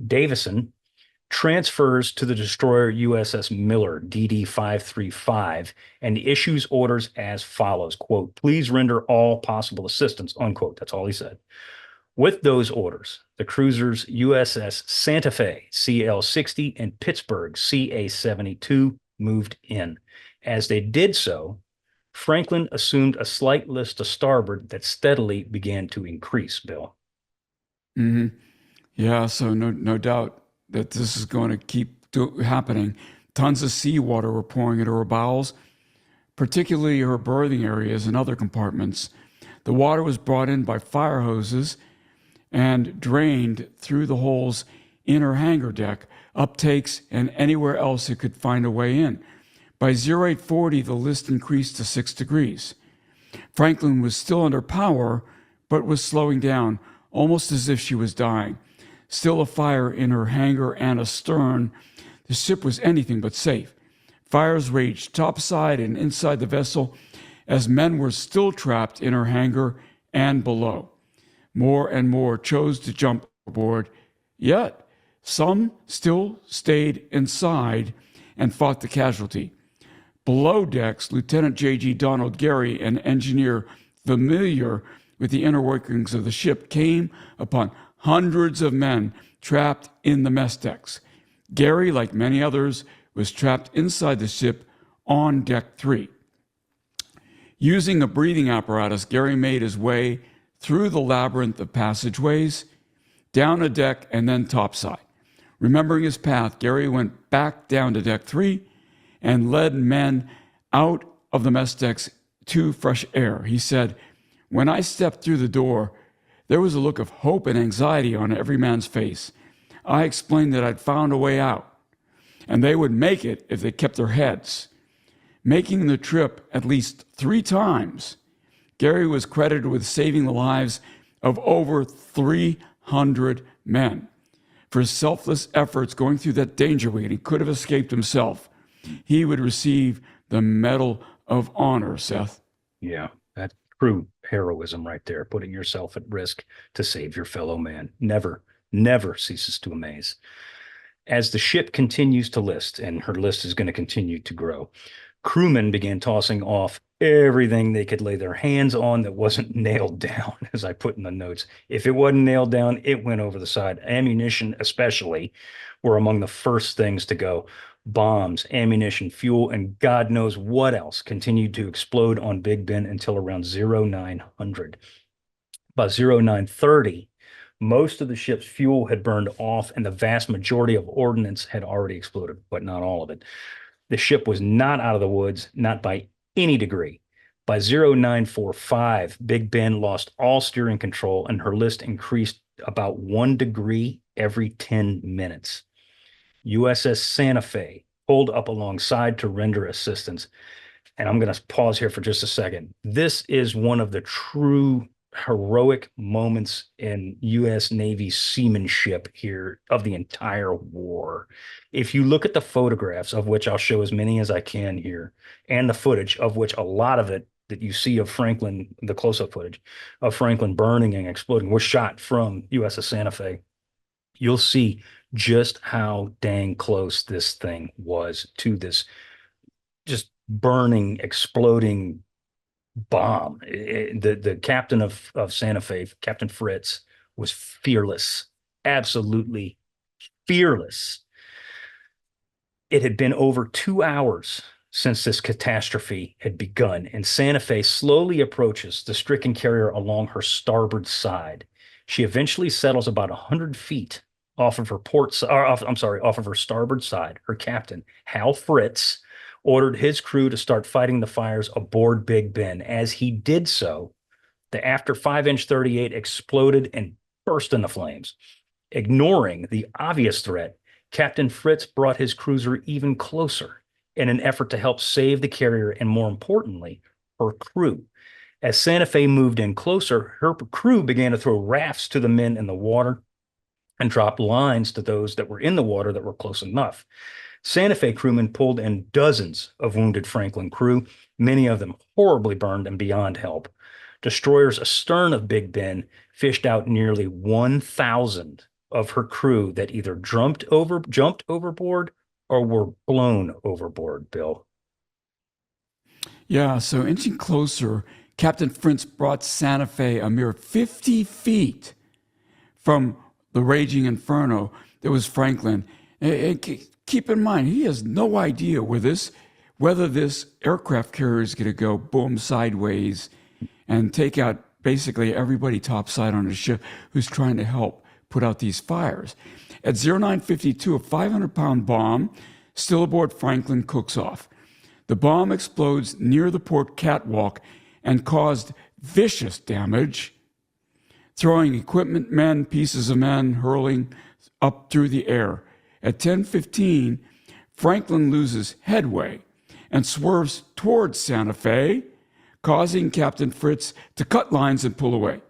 Davison transfers to the destroyer USS Miller, DD 535, and issues orders as follows, quote, please render all possible assistance, unquote. That's all he said. With those orders, the cruisers USS Santa Fe, CL-60, and Pittsburgh, CA-72, moved in. As they did so, Franklin assumed a slight list to starboard that steadily began to increase, Bill. Mm-hmm. Yeah, so no doubt that this is going to keep happening. Tons of seawater were pouring into her bowels, particularly her berthing areas and other compartments. The water was brought in by fire hoses and drained through the holes in her hangar deck, uptakes, and anywhere else it could find a way in. By 0840, the list increased to 6 degrees. Franklin was still under power, but was slowing down, almost as if she was dying. Still a fire in her hangar and astern. The ship was anything but safe. Fires raged topside and inside the vessel as men were still trapped in her hangar and below. More and more chose to jump aboard, yet some still stayed inside and fought the casualty. Below decks, Lieutenant J.G. Donald Gary, an engineer familiar with the inner workings of the ship, came upon hundreds of men trapped in the mess decks. Gary, like many others, was trapped inside the ship on deck 3. Using a breathing apparatus, Gary made his way through the labyrinth of passageways, down a deck, and then topside. Remembering his path, Gary went back down to deck 3 and led men out of the mess decks to fresh air. He said, when I stepped through the door, There was a look of hope and anxiety on every man's face. I explained that I'd found a way out, and they would make it if they kept their heads. Making the trip at least 3 times, Gary was credited with saving the lives of over 300 men. For his selfless efforts going through that danger when he could have escaped himself, he would receive the Medal of Honor, Seth. Yeah, that's true heroism right there, putting yourself at risk to save your fellow man. Never, never ceases to amaze. As the ship continues to list, and her list is going to continue to grow, crewmen began tossing off everything they could lay their hands on that wasn't nailed down, as I put in the notes. If it wasn't nailed down, it went over the side. Ammunition, especially, were among the first things to go. Bombs, ammunition, fuel, and God knows what else continued to explode on Big Ben until around 0900. By 0930, most of the ship's fuel had burned off, and the vast majority of ordnance had already exploded, but not all of it. The ship was not out of the woods, not by any degree. By 0945, Big Ben lost all steering control, and her list increased about 1 degree every 10 minutes. USS Santa Fe pulled up alongside to render assistance. And I'm going to pause here for just a second. This is one of the true heroic moments in U.S. Navy seamanship here of the entire war. If you look at the photographs, of which I'll show as many as I can here, and the footage, of which a lot of it that you see of Franklin, the close-up footage of Franklin burning and exploding, was shot from USS Santa Fe, you'll see just how dang close this thing was to this just burning, exploding bomb. The captain of Santa Fe, Captain Fritz, was fearless, absolutely fearless. It had been over 2 hours since this catastrophe had begun, and Santa Fe slowly approaches the stricken carrier along her starboard side. She eventually settles about 100 feet off of her off of her starboard side. Her captain, Hal Fritz, ordered his crew to start fighting the fires aboard Big Ben. As he did so, the after 5-inch 38 exploded and burst into flames. Ignoring the obvious threat, Captain Fritz brought his cruiser even closer in an effort to help save the carrier and, more importantly, her crew. As Santa Fe moved in closer, her crew began to throw rafts to the men in the water and drop lines to those that were in the water that were close enough. Santa Fe crewmen pulled in dozens of wounded Franklin crew, many of them horribly burned and beyond help. Destroyers astern of Big Ben fished out nearly 1,000 of her crew that either jumped overboard or were blown overboard, Bill. Yeah, so inching closer, Captain Fritz brought Santa Fe a mere 50 feet from the raging inferno that was Franklin. Keep in mind, he has no idea whether this aircraft carrier is going to go boom sideways and take out basically everybody topside on the ship who's trying to help put out these fires. At 0952, a 500-pound bomb still aboard Franklin cooks off. The bomb explodes near the port catwalk and caused vicious damage, throwing equipment, men, pieces of men hurling up through the air. At 10:15, Franklin loses headway and swerves towards Santa Fe, causing Captain Fritz to cut lines and pull away.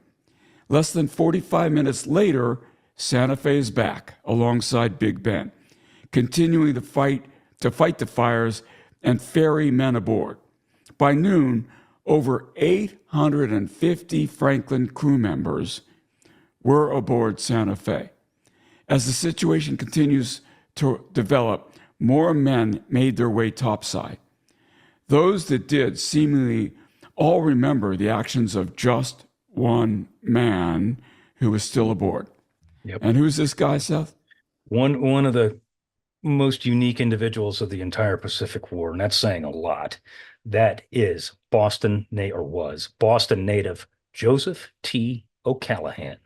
Less than 45 minutes later, Santa Fe is back alongside Big Ben, continuing to fight the fires and ferry men aboard. By noon, over 850 Franklin crew members were aboard Santa Fe. As the situation continues to develop, more men made their way topside. Those that did seemingly all remember the actions of just one man who was still aboard. Yep. And who's this guy, Seth? One of the most unique individuals of the entire Pacific War, and that's saying a lot. That is Boston native Joseph T. O'Callahan.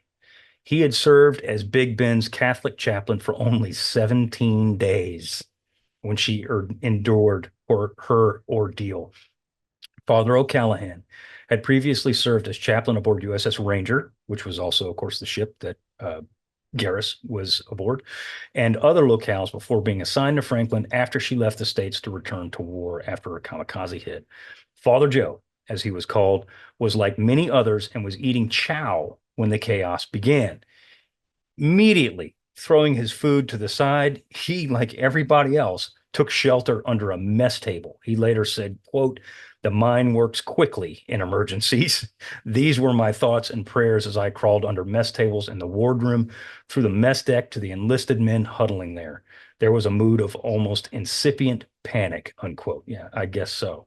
He had served as Big Ben's Catholic chaplain for only 17 days when she endured her ordeal. Father O'Callahan had previously served as chaplain aboard USS Ranger, which was also, of course, the ship that Garis was aboard, and other locales before being assigned to Franklin after she left the States to return to war after a kamikaze hit. Father Joe, as he was called, was like many others and was eating chow when the chaos began. Immediately throwing his food to the side, he, like everybody else, took shelter under a mess table. He later said, quote, "The mind works quickly in emergencies. These were my thoughts and prayers as I crawled under mess tables in the wardroom, through the mess deck to the enlisted men huddling there. There was a mood of almost incipient panic," unquote. Yeah, I guess so.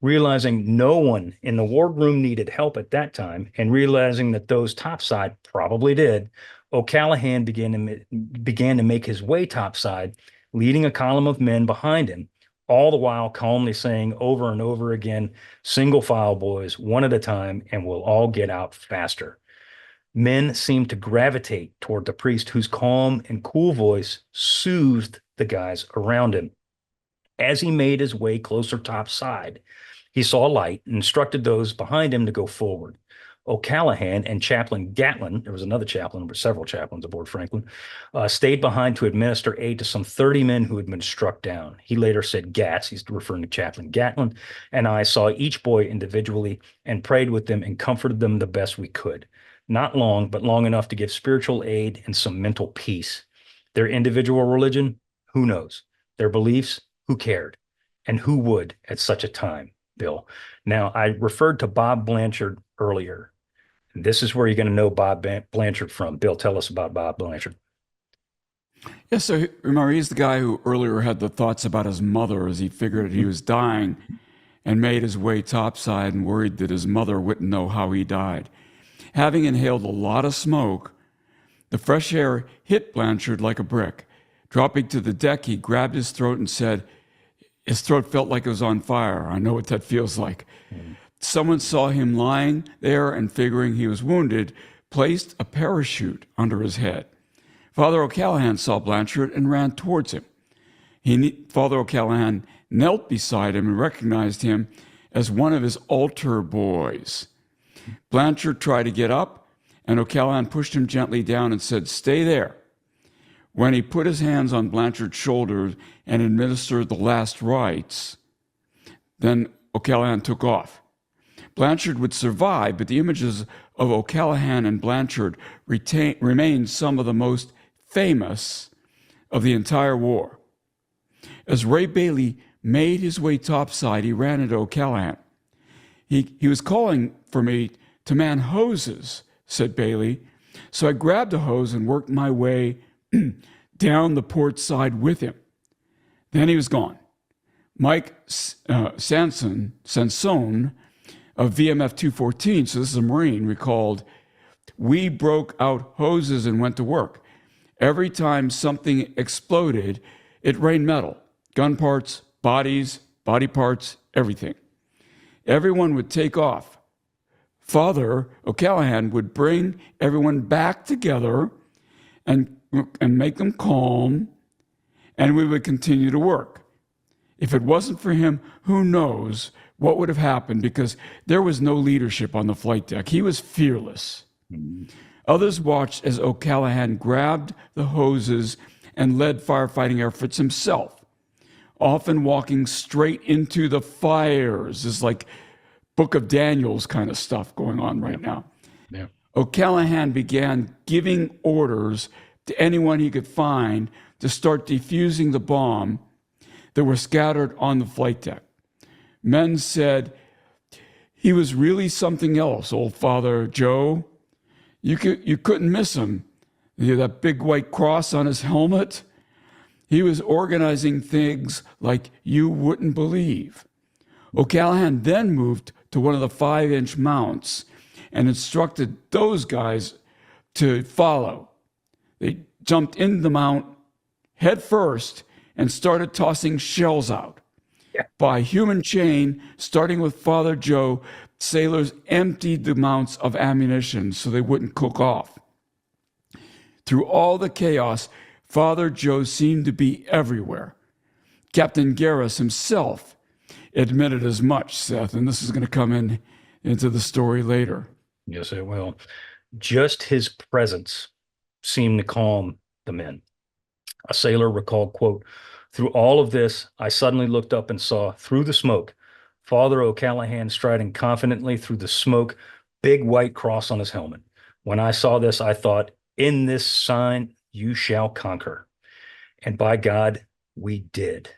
Realizing no one in the wardroom needed help at that time, and realizing that those topside probably did, O'Callaghan began to make his way topside, leading a column of men behind him, all the while calmly saying over and over again, "Single file, boys, one at a time, and we'll all get out faster." Men seemed to gravitate toward the priest, whose calm and cool voice soothed the guys around him. As he made his way closer topside, he saw a light and instructed those behind him to go forward. O'Callaghan and Chaplain Gatlin, there was another chaplain, or several chaplains aboard Franklin, stayed behind to administer aid to some 30 men who had been struck down. He later said Gats, he's referring to Chaplain Gatlin, and I saw each boy individually and prayed with them and comforted them the best we could. Not long, but long enough to give spiritual aid and some mental peace. Their individual religion, who knows? Their beliefs, who cared? And who would at such a time, Bill? Now, I referred to Bob Blanchard earlier. This is where you're going to know Bob Blanchard from. Bill, tell us about Bob Blanchard. Yeah, so remember, he's the guy who earlier had the thoughts about his mother as he figured he was dying and made his way topside and worried that his mother wouldn't know how he died. Having inhaled a lot of smoke, the fresh air hit Blanchard like a brick. Dropping to the deck, he grabbed his throat and said, his throat felt like it was on fire. I know what that feels like. Someone saw him lying there and, figuring he was wounded, placed a parachute under his head. Father O'Callaghan saw Blanchard and ran towards him. Father O'Callaghan knelt beside him and recognized him as one of his altar boys. Blanchard tried to get up, and O'Callaghan pushed him gently down and said, "Stay there." When he put his hands on Blanchard's shoulders and administered the last rites, then O'Callaghan took off. Blanchard would survive, but the images of O'Callaghan and Blanchard remain some of the most famous of the entire war. As Ray Bailey made his way topside, he ran into O'Callaghan. He was calling for me to man hoses, said Bailey. So I grabbed a hose and worked my way down the port side with him. Then he was gone. Mike Sansone of VMF 214, so this is a Marine, recalled, "We broke out hoses and went to work. Every time something exploded, it rained metal, gun parts, bodies, body parts, everything. Everyone would take off. Father O'Callaghan would bring everyone back together and make them calm, and we would continue to work. If it wasn't for him, who knows what would have happened, because there was no leadership on the flight deck. He was fearless." Others watched as O'Callaghan grabbed the hoses and led firefighting efforts himself, often walking straight into the fires. It's like Book of Daniels kind of stuff going on right now. Yeah. O'Callaghan began giving orders to anyone he could find to start defusing the bomb that were scattered on the flight deck. Men said, "He was really something else, old Father Joe. You couldn't miss him. That big white cross on his helmet. He was organizing things like you wouldn't believe." O'Callaghan then moved to one of the 5-inch mounts and instructed those guys to follow. They jumped into the mount head first and started tossing shells out. Yeah. By human chain, starting with Father Joe, sailors emptied the mounts of ammunition so they wouldn't cook off. Through all the chaos, Father Joe seemed to be everywhere. Captain Garis himself admitted as much, Seth, and this is going to come in into the story later. Yes, it will. Just his presence seemed to calm the men. A sailor recalled, quote, "Through all of this, I suddenly looked up and saw through the smoke Father O'Callahan striding confidently through the smoke, big white cross on his helmet. When I saw this, I thought, in this sign you shall conquer. And by God, we did."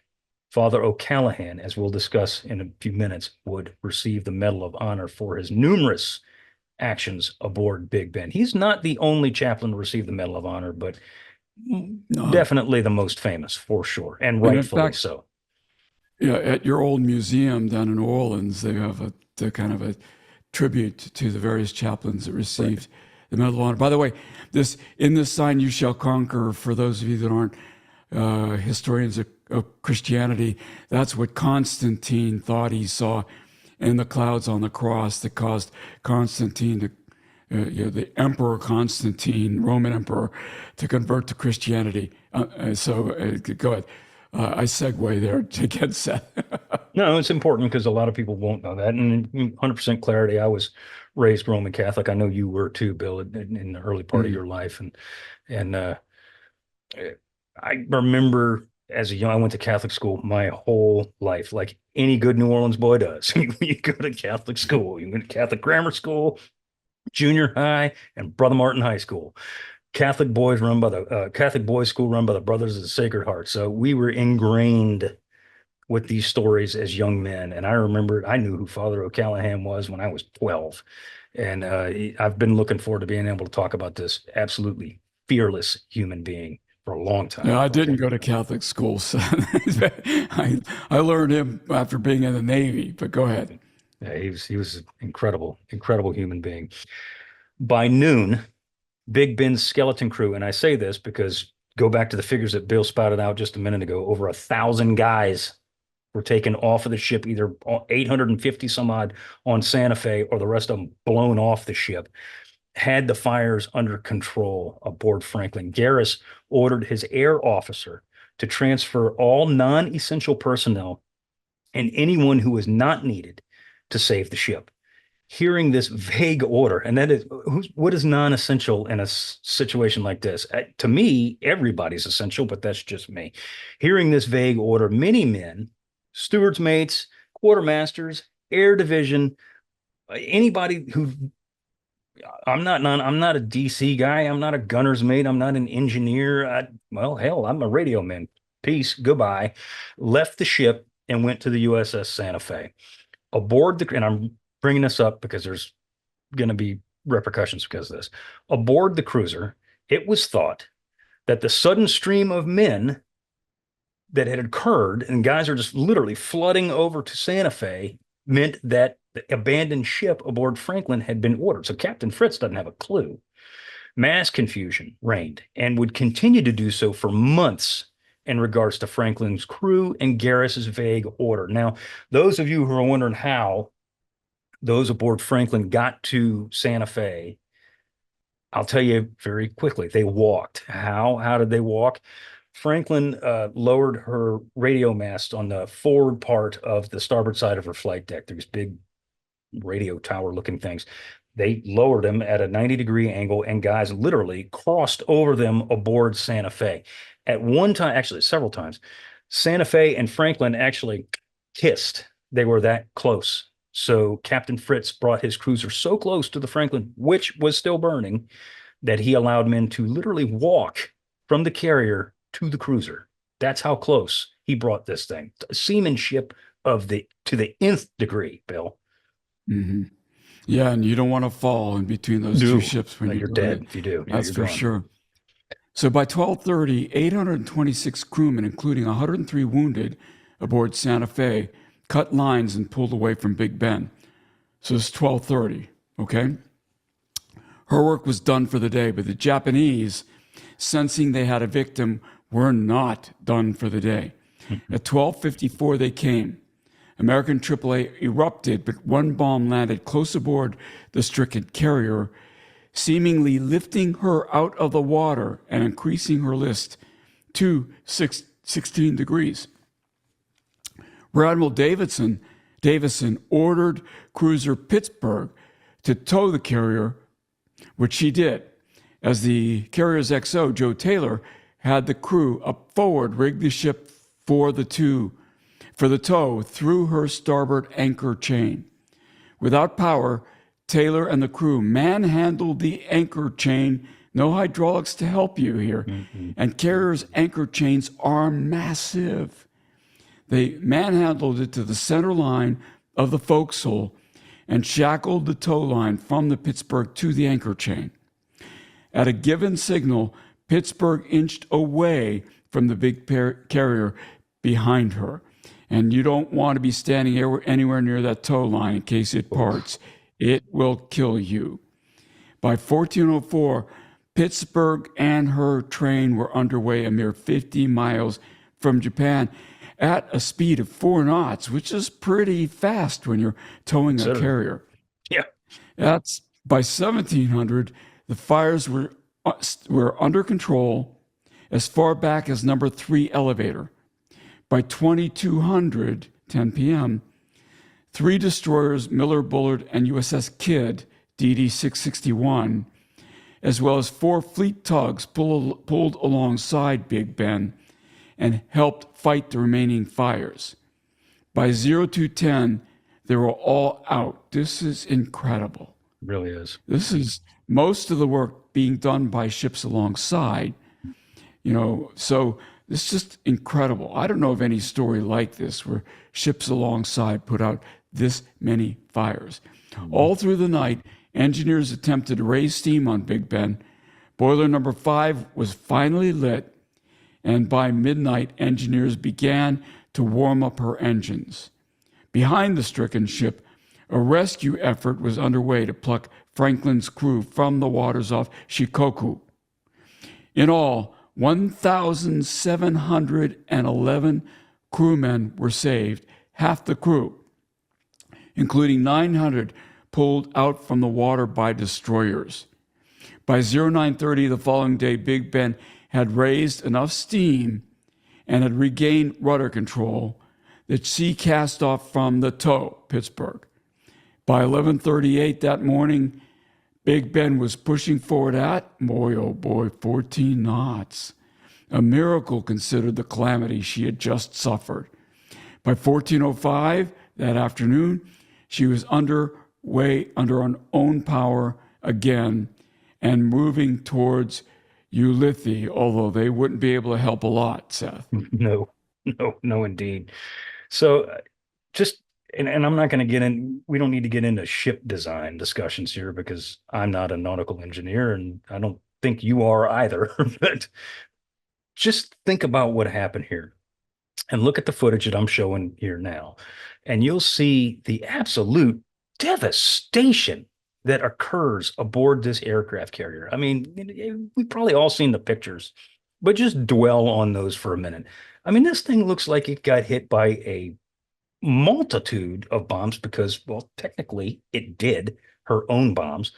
Father O'Callahan, as we'll discuss in a few minutes, would receive the Medal of Honor for his numerous actions aboard Big Ben. He's not the only chaplain to receive the Medal of Honor, but No. definitely the most famous for sure, and And in rightfully fact, so. yeah, at your old museum down in New Orleans, they have a kind of a tribute to the various chaplains that Right. received the Medal of Honor. By the way, this in this sign you shall conquer. For those of you that aren't historians of Christianity, that's what Constantine thought he saw in the clouds on the cross that caused Constantine to, the Emperor Constantine, Roman Emperor, to convert to Christianity. Go ahead. I segue there to get Seth. No, it's important because a lot of people won't know that. And 100% clarity, I was raised Roman Catholic. I know you were too, Bill, in the early part of Mm. your life. And I remember as a young, I went to Catholic school my whole life, like any good New Orleans boy does. You go to Catholic school, you go to Catholic grammar school, junior high, and Brother Martin High School. Catholic boys school run by the Brothers of the Sacred Heart. So we were ingrained with these stories as young men. And I remember I knew who Father O'Callahan was when I was 12. And I've been looking forward to being able to talk about this absolutely fearless human being for a long Yeah, time. I Okay. didn't go to Catholic school, so I learned him after being in the Navy. But go ahead. Yeah, he was an incredible human being. By noon, Big Ben's skeleton crew, and I say this because go back to the figures that Bill spouted out just a minute ago, over 1,000 guys were taken off of the ship, either 850 some odd on Santa Fe or the rest of them blown off the ship, had the fires under control aboard Franklin. Garis ordered his air officer to transfer all non-essential personnel and anyone who was not needed to save the ship. Hearing this vague order, and that is what is non-essential in a situation like this? To me, everybody's essential, but that's just me. Hearing this vague order, many men, stewards mates, quartermasters, air division, anybody who I'm not a DC guy. I'm not a gunner's mate. I'm not an engineer. Well, hell, I'm a radio man. Peace, goodbye. Left the ship and went to the USS Santa Fe. And I'm bringing this up because there's going to be repercussions because of this. Aboard the cruiser, it was thought that the sudden stream of men that had occurred, and guys are just literally flooding over to Santa Fe, meant that the abandoned ship aboard Franklin had been ordered. So Captain Fritz doesn't have a clue. Mass confusion reigned and would continue to do so for months in regards to Franklin's crew and Garis's vague order. Now, those of you who are wondering how those aboard Franklin got to Santa Fe, I'll tell you very quickly. They walked. How? How did they walk? Franklin lowered her radio mast on the forward part of the starboard side of her flight deck. There's big radio tower looking things. They lowered them at a 90-degree angle, and guys literally crossed over them aboard Santa Fe. At one time, actually, several times, Santa Fe and Franklin actually kissed. They were that close. So Captain Fritz brought his cruiser so close to the Franklin, which was still burning, that he allowed men to literally walk from the carrier to the cruiser. That's how close he brought this thing. Seamanship to the nth degree, Bill. Mm-hmm. Yeah, and you don't want to fall in between those two No, ships when no, you're you're doing it. dead if you do. Yeah, That's you're for gone. sure. So by 12:30, 826 crewmen, including 103 wounded aboard Santa Fe, cut lines and pulled away from Big Ben. So it's 12:30, okay? Her work was done for the day, but the Japanese, sensing they had a victim, were not done for the day. At 12:54, they came. American AAA erupted, but one bomb landed close aboard the stricken carrier, seemingly lifting her out of the water and increasing her list to 16 degrees. Rear Admiral Davidson Davison ordered cruiser Pittsburgh to tow the carrier, which she did. As the carrier's XO, Joe Taylor, had the crew up forward rig the ship for the tow through her starboard anchor chain. Without power, Taylor and the crew manhandled the anchor chain. No hydraulics to help you here. And carriers' anchor chains are massive. They manhandled it to the center line of the forecastle and shackled the tow line from the Pittsburgh to the anchor chain. At a given signal, Pittsburgh inched away from the big carrier behind her. And you don't want to be standing anywhere near that tow line in case it parts. It will kill you. By 1404, Pittsburgh and her train were underway a mere 50 miles from Japan at a speed of 4 knots, which is pretty fast when you're towing a carrier. Yeah. That's by 1700, the fires were under control as far back as number 3 elevator. By 2200, 10 p.m., 3 destroyers, Miller, Bullard, and USS Kidd, DD 661, as well as 4 fleet tugs pulled alongside Big Ben and helped fight the remaining fires. By 0210, they were all out. This is incredible. It really is. This is most of the work being done by ships alongside, so it's just incredible. I don't know of any story like this where ships alongside put out this many fires. All through the night, engineers attempted to raise steam on Big Ben. Boiler number 5 was finally lit, and by midnight, engineers began to warm up her engines. Behind the stricken ship, a rescue effort was underway to pluck Franklin's crew from the waters off Shikoku. In all, 1,711 crewmen were saved, half the crew, including 900 pulled out from the water by destroyers. By 0930 the following day, Big Ben had raised enough steam and had regained rudder control that she cast off from the tow, Pittsburgh. By 11:38 that morning, Big Ben was pushing forward at, boy, oh boy, 14 knots. A miracle considered the calamity she had just suffered. By 14:05 that afternoon, she was underway under her own power again and moving towards Ulithi, although they wouldn't be able to help a lot, Seth. No, indeed. So just, and I'm not going to get in, we don't need to get into ship design discussions here because I'm not a nautical engineer and I don't think you are either. But just think about what happened here and look at the footage that I'm showing here now. And you'll see the absolute devastation that occurs aboard this aircraft carrier. I mean, we've probably all seen the pictures, but just dwell on those for a minute. I mean, this thing looks like it got hit by a multitude of bombs because, well, technically it did, her own bombs.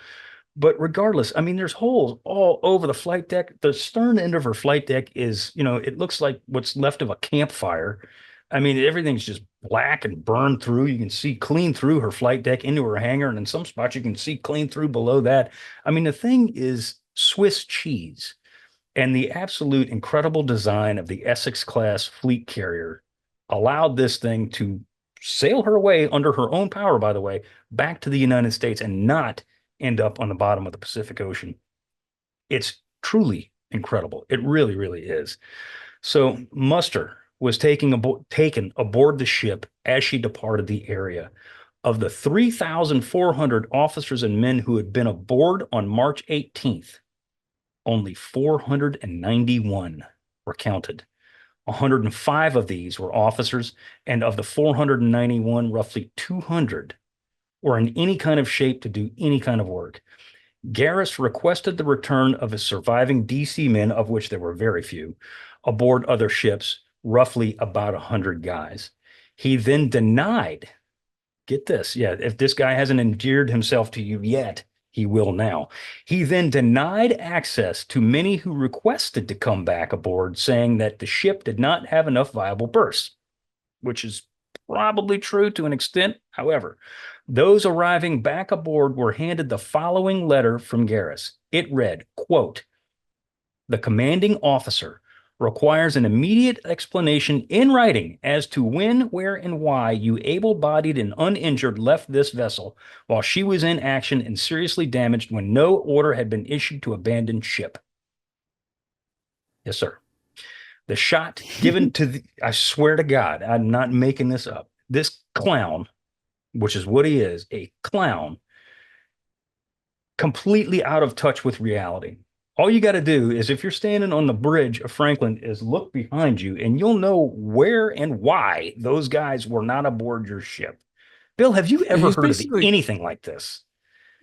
But regardless, I mean, there's holes all over the flight deck. The stern end of her flight deck is, it looks like what's left of a campfire. I mean, everything's just black and burned through. You can see clean through her flight deck into her hangar, and in some spots you can see clean through below that. I mean, the thing is Swiss cheese. And the absolute incredible design of the Essex-class fleet carrier allowed this thing to sail her way under her own power, by the way, back to the United States and not end up on the bottom of the Pacific Ocean. It's truly incredible. It really, really is. So muster was taken aboard the ship as she departed the area. Of the 3,400 officers and men who had been aboard on March 18th, only 491 were counted. 105 of these were officers, and of the 491, roughly 200 were in any kind of shape to do any kind of work. Garis requested the return of his surviving DC men, of which there were very few, aboard other ships, roughly about 100 guys. He then denied, get this, if this guy hasn't endeared himself to you yet, he will now. He then denied access to many who requested to come back aboard, saying that the ship did not have enough viable berths, which is probably true to an extent. However, those arriving back aboard were handed the following letter from Garis. It read, quote, the commanding officer requires an immediate explanation in writing as to when, where, and why you able-bodied and uninjured left this vessel while she was in action and seriously damaged when no order had been issued to abandon ship. Yes, sir. The shot given to I swear to God, I'm not making this up. This clown, which is what he is, a clown, completely out of touch with reality. All you got to do is if you're standing on the bridge of Franklin is look behind you and you'll know where and why those guys were not aboard your ship. Bill, have you Yeah, ever heard of anything like this?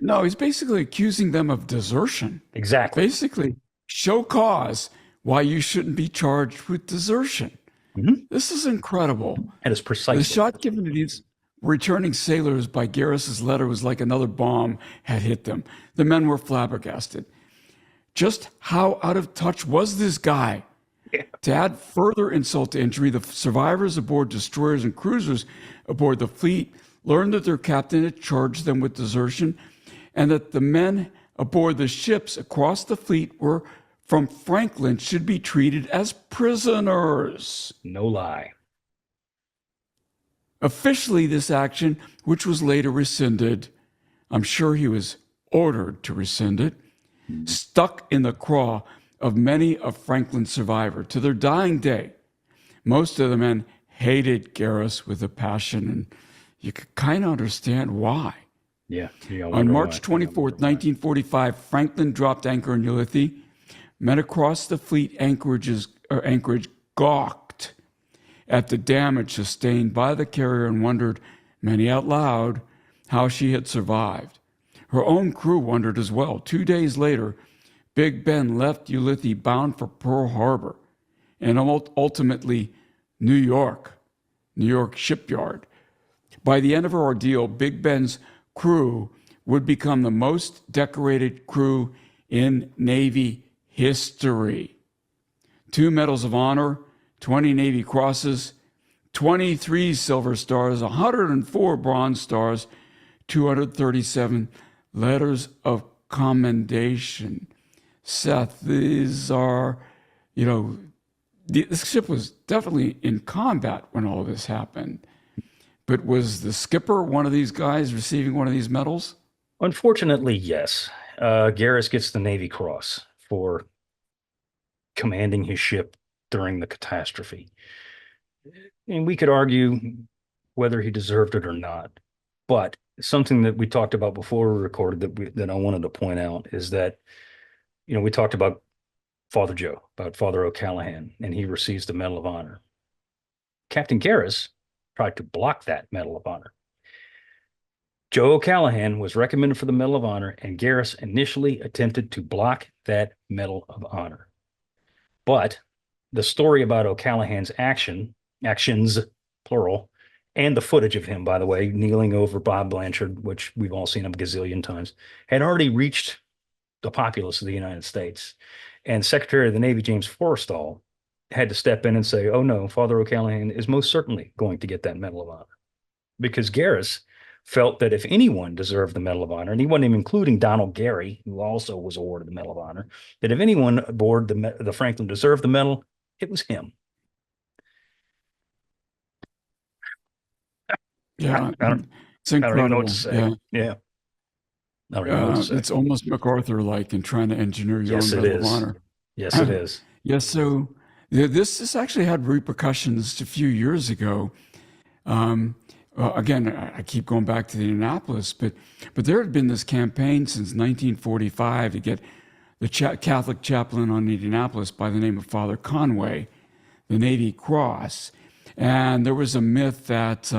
no, he's basically accusing them of desertion. Exactly. Basically, show cause why you shouldn't be charged with desertion. Mhm. This is incredible. That is The precisely. shot given to these returning sailors by Garis's letter was like another bomb had hit them. The men were flabbergasted. Just how out of touch was this guy? Yeah. To add further insult to injury, the survivors aboard destroyers and cruisers aboard the fleet learned that their captain had charged them with desertion and that the men aboard the ships across the fleet were from Franklin should be treated as prisoners. No lie. Officially, this action, which was later rescinded, I'm sure he was ordered to rescind it, stuck in the craw of many a Franklin survivor to their dying day. Most of the men hated Garis with a passion, and you could kind of understand why. Yeah. On March 24th, 1945, Franklin dropped anchor in Ulithi. Men across the fleet anchorage gawked at the damage sustained by the carrier and wondered, many out loud, how she had survived. Her own crew wondered as well. 2 days later, Big Ben left Ulithi bound for Pearl Harbor and ultimately New York shipyard. By the end of her ordeal, Big Ben's crew would become the most decorated crew in Navy history. 2 Medals of Honor, 20 Navy Crosses, 23 Silver Stars, 104 Bronze Stars, 237 Letters of Commendation. Seth, these are, this ship was definitely in combat when all this happened. But was the skipper one of these guys receiving one of these medals? Unfortunately, yes. Garis gets the Navy Cross for commanding his ship during the catastrophe. And we could argue whether he deserved it or not. But something that we talked about before we recorded that I wanted to point out is that, we talked about Father Joe, about Father O'Callahan, and he receives the Medal of Honor. Captain Garis tried to block that Medal of Honor. Joe O'Callahan was recommended for the Medal of Honor, and Garis initially attempted to block that Medal of Honor. But the story about O'Callahan's actions, plural, and the footage of him, by the way, kneeling over Bob Blanchard, which we've all seen a gazillion times, had already reached the populace of the United States. And Secretary of the Navy James Forrestal had to step in and say, oh no, Father O'Callahan is most certainly going to get that Medal of Honor. Because Garis felt that if anyone deserved the Medal of Honor, and he wasn't even including Donald Gary, who also was awarded the Medal of Honor, that if anyone aboard the Franklin deserved the medal, it was him. Yeah, it's I don't even know what incredible. to say. Yeah. I don't even know what to say. It's almost MacArthur-like in trying to engineer your own Medal of Honor. Yes, it is. Yes, so this actually had repercussions a few years ago. Again, I keep going back to the Indianapolis, but there had been this campaign since 1945 to get the Catholic chaplain on Indianapolis by the name of Father Conway, the Navy Cross. And there was a myth that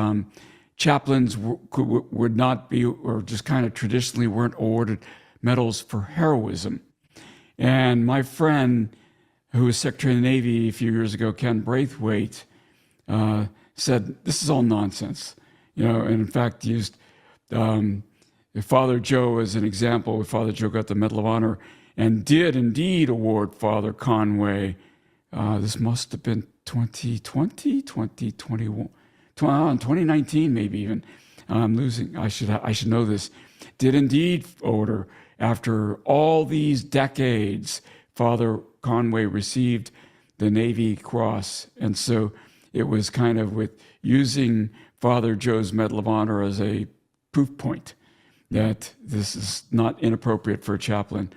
chaplains would not be, or just kind of traditionally weren't awarded medals for heroism. And my friend, who was Secretary of the Navy a few years ago, Ken Braithwaite, said, this is all nonsense. And in fact used Father Joe as an example. Father Joe got the Medal of Honor and did indeed award Father Conway. This must have been 2020, 2021, 2019, maybe even. I'm losing. I should know this. Did indeed order after all these decades. Father Conway received the Navy Cross, and so it was kind of with using Father Joe's Medal of Honor as a proof point that this is not inappropriate for a chaplain.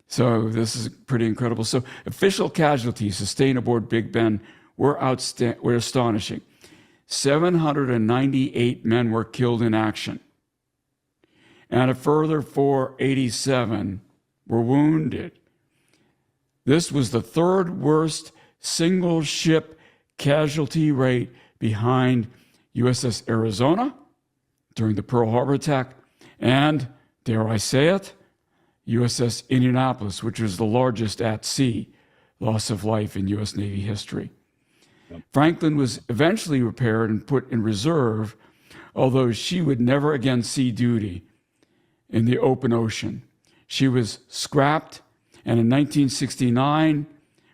So this is pretty incredible. So official casualties sustained aboard Big Ben were astonishing. 798 men were killed in action, and a further 487 were wounded. This was the third worst single ship casualty rate behind USS Arizona during the Pearl Harbor attack and, dare I say it, USS Indianapolis, which was the largest at sea loss of life in U.S. Navy history. Yep. Franklin was eventually repaired and put in reserve, although she would never again see duty in the open ocean. She was scrapped, and in 1969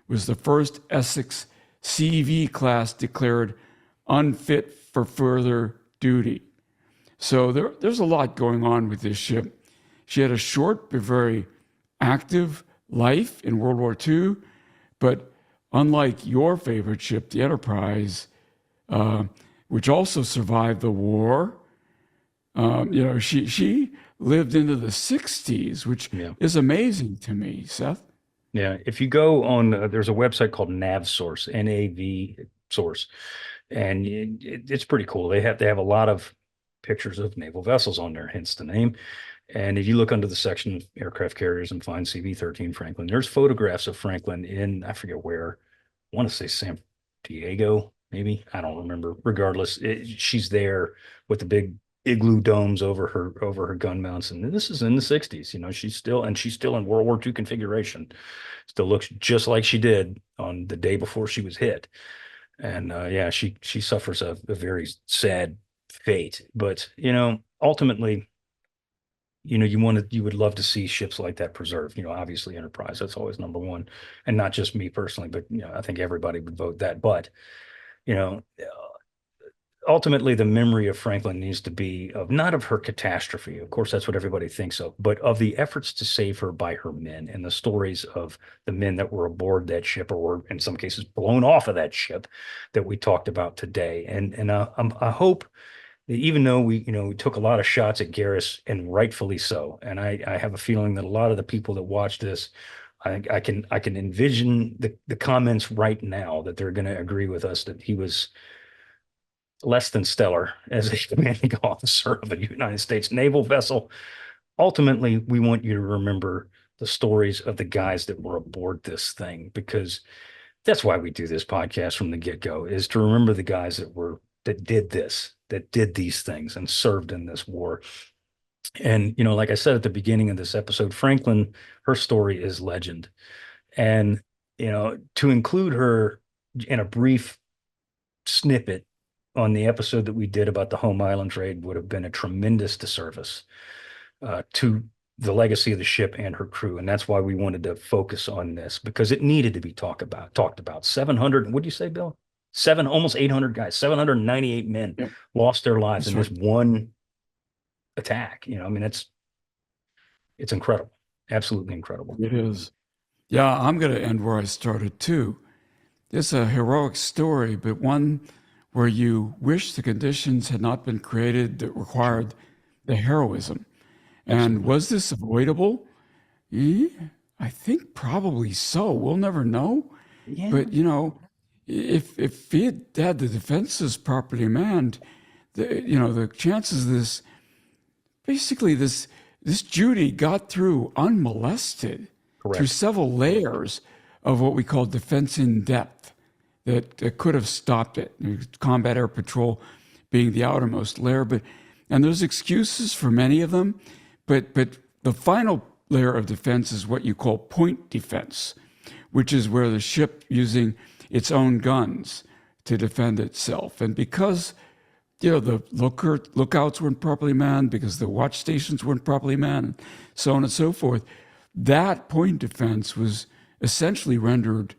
was the first Essex CV class declared unfit for further duty. So there's a lot going on with this ship. She had a short but very active life in World War II, but unlike your favorite ship, the Enterprise, which also survived the war, she lived into the 60s, which is amazing to me, Seth. Yeah, if you go on, there's a website called NavSource, NAV Source, and it's pretty cool. They have a lot of pictures of naval vessels on there, hence the name. And if you look under the section of aircraft carriers and find CV-13 Franklin, there's photographs of Franklin in, I forget where, I want to say San Diego, maybe. I don't remember. Regardless, she's there with the big igloo domes over her gun mounts. And this is in the 60s. She's still in World War II configuration. Still looks just like she did on the day before she was hit. And she suffers a very sad fate. But ultimately, you would love to see ships like that preserved. Obviously Enterprise, that's always number one, and not just me personally, but I think everybody would vote that. But ultimately, the memory of Franklin needs to be not of her catastrophe. Of course, that's what everybody thinks of, but of the efforts to save her by her men and the stories of the men that were aboard that ship, or were in some cases blown off of that ship, that we talked about today. And I hope, even though we took a lot of shots at Garis, and rightfully so, and I have a feeling that a lot of the people that watch this, I can envision the comments right now that they're going to agree with us that he was less than stellar as a commanding officer of a United States naval vessel. Ultimately, we want you to remember the stories of the guys that were aboard this thing, because that's why we do this podcast from the get-go, is to remember the guys that did these things and served in this war. And, like I said at the beginning of this episode, Franklin, her story is legend. And, to include her in a brief snippet on the episode that we did about the home island trade would have been a tremendous disservice to the legacy of the ship and her crew. And that's why we wanted to focus on this, because it needed to be talked about. 700, what do you say, Bill? Almost 800 guys, 798 men lost their lives in this one attack. It's incredible. Absolutely incredible. It is. Yeah, I'm going to end where I started too. It's a heroic story, but one where you wish the conditions had not been created that required the heroism. And was this avoidable? I think probably so. We'll never know. Yeah. But, if he had had the defenses properly manned, the chances of this Judy got through unmolested. Correct. Through several layers of what we call defense in depth that could have stopped it. Combat air patrol being the outermost layer, and there's excuses for many of them, but the final layer of defense is what you call point defense, which is where the ship using its own guns to defend itself. And because the lookouts weren't properly manned, because the watch stations weren't properly manned, and so on and so forth, that point defense was essentially rendered,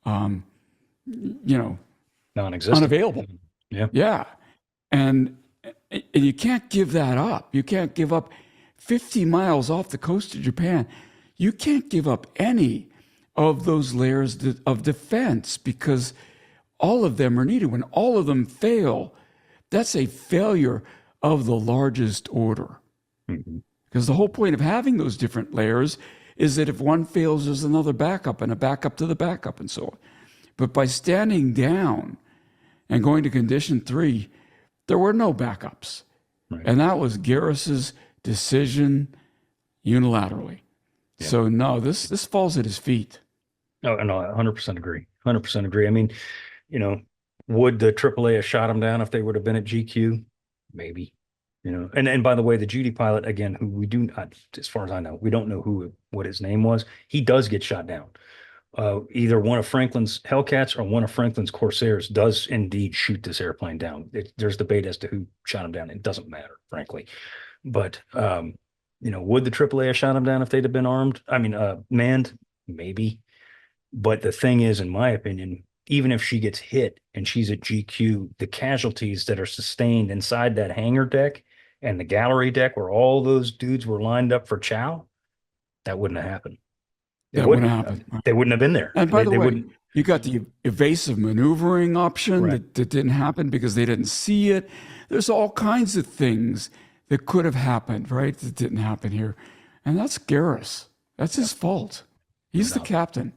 non-existent, unavailable. Yeah. Yeah. And, and you can't give that up. You can't give up 50 miles off the coast of Japan. You can't give up any of those layers of defense because all of them are needed. When all of them fail, that's a failure of the largest order. Mhm. Because the whole point of having those different layers is that if one fails, there's another backup and a backup to the backup and so on. But by standing down and going to condition 3, there were no backups. Right. And that was Garis's decision unilaterally. Yeah. So no, this falls at his feet. No, no, 100% agree. 100% agree. I mean, you know, would the AAA have shot him down if they would have been at GQ? Maybe. And by the way, the Judy pilot, again, who we do not, as far as I know, we don't know what his name was. He does get shot down. Either one of Franklin's Hellcats or one of Franklin's Corsairs does indeed shoot this airplane down. There's debate as to who shot him down. It doesn't matter, frankly. But would the AAA have shot him down if they'd have been armed? I mean, manned, maybe. But the thing is, in my opinion, even if she gets hit and she's at GQ, the casualties that are sustained inside that hangar deck and the gallery deck where all those dudes were lined up for chow, that wouldn't have happened. It That wouldn't wouldn't. happen. They wouldn't have been there. And by the They way, wouldn't. you got the evasive maneuvering option Right. that didn't happen because they didn't see it. There's all kinds of things that could have happened, right? That didn't happen here. And that's Garis. That's his fault. No He's the doubt. captain.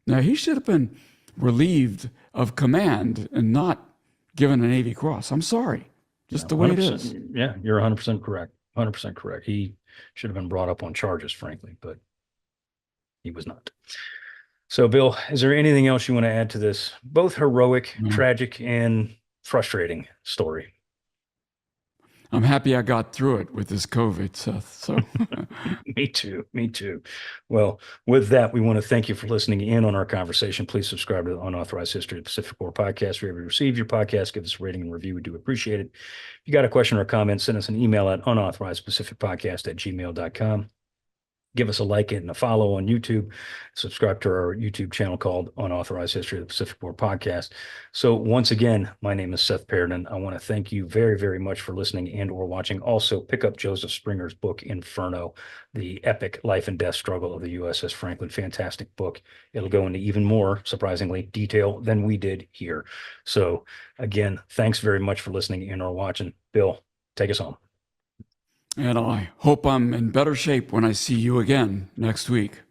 Now, he should have been relieved of command and not given a Navy Cross. I'm sorry. Just the way it 100%. is. Yeah, you're 100% correct. 100% correct. He should have been brought up on charges, frankly, but he was not. So, Bill, is there anything else you want to add to this both heroic, No. tragic, and frustrating story? I'm happy I got through it with this COVID, Seth. So Me too. Me too. Well, with that, we want to thank you for listening in on our conversation. Please subscribe to the Unauthorized History of the Pacific War podcast. Wherever you receive your podcast, give us a rating and review. We do appreciate it. If you got a question or a comment, send us an email at unauthorizedpacificpodcast@gmail.com. Give us a like and a follow on YouTube. Subscribe to our YouTube channel called Unauthorized History of the Pacific War Podcast. So once again, my name is Seth Perrin. I want to thank you very, very much for listening and or watching. Also, pick up Joseph Springer's book, Inferno, the epic life and death struggle of the USS Franklin. Fantastic book. It'll go into even more, surprisingly, detail than we did here. So again, thanks very much for listening and or watching. Bill, take us home. and I hope I'm in better shape when I see you again next week.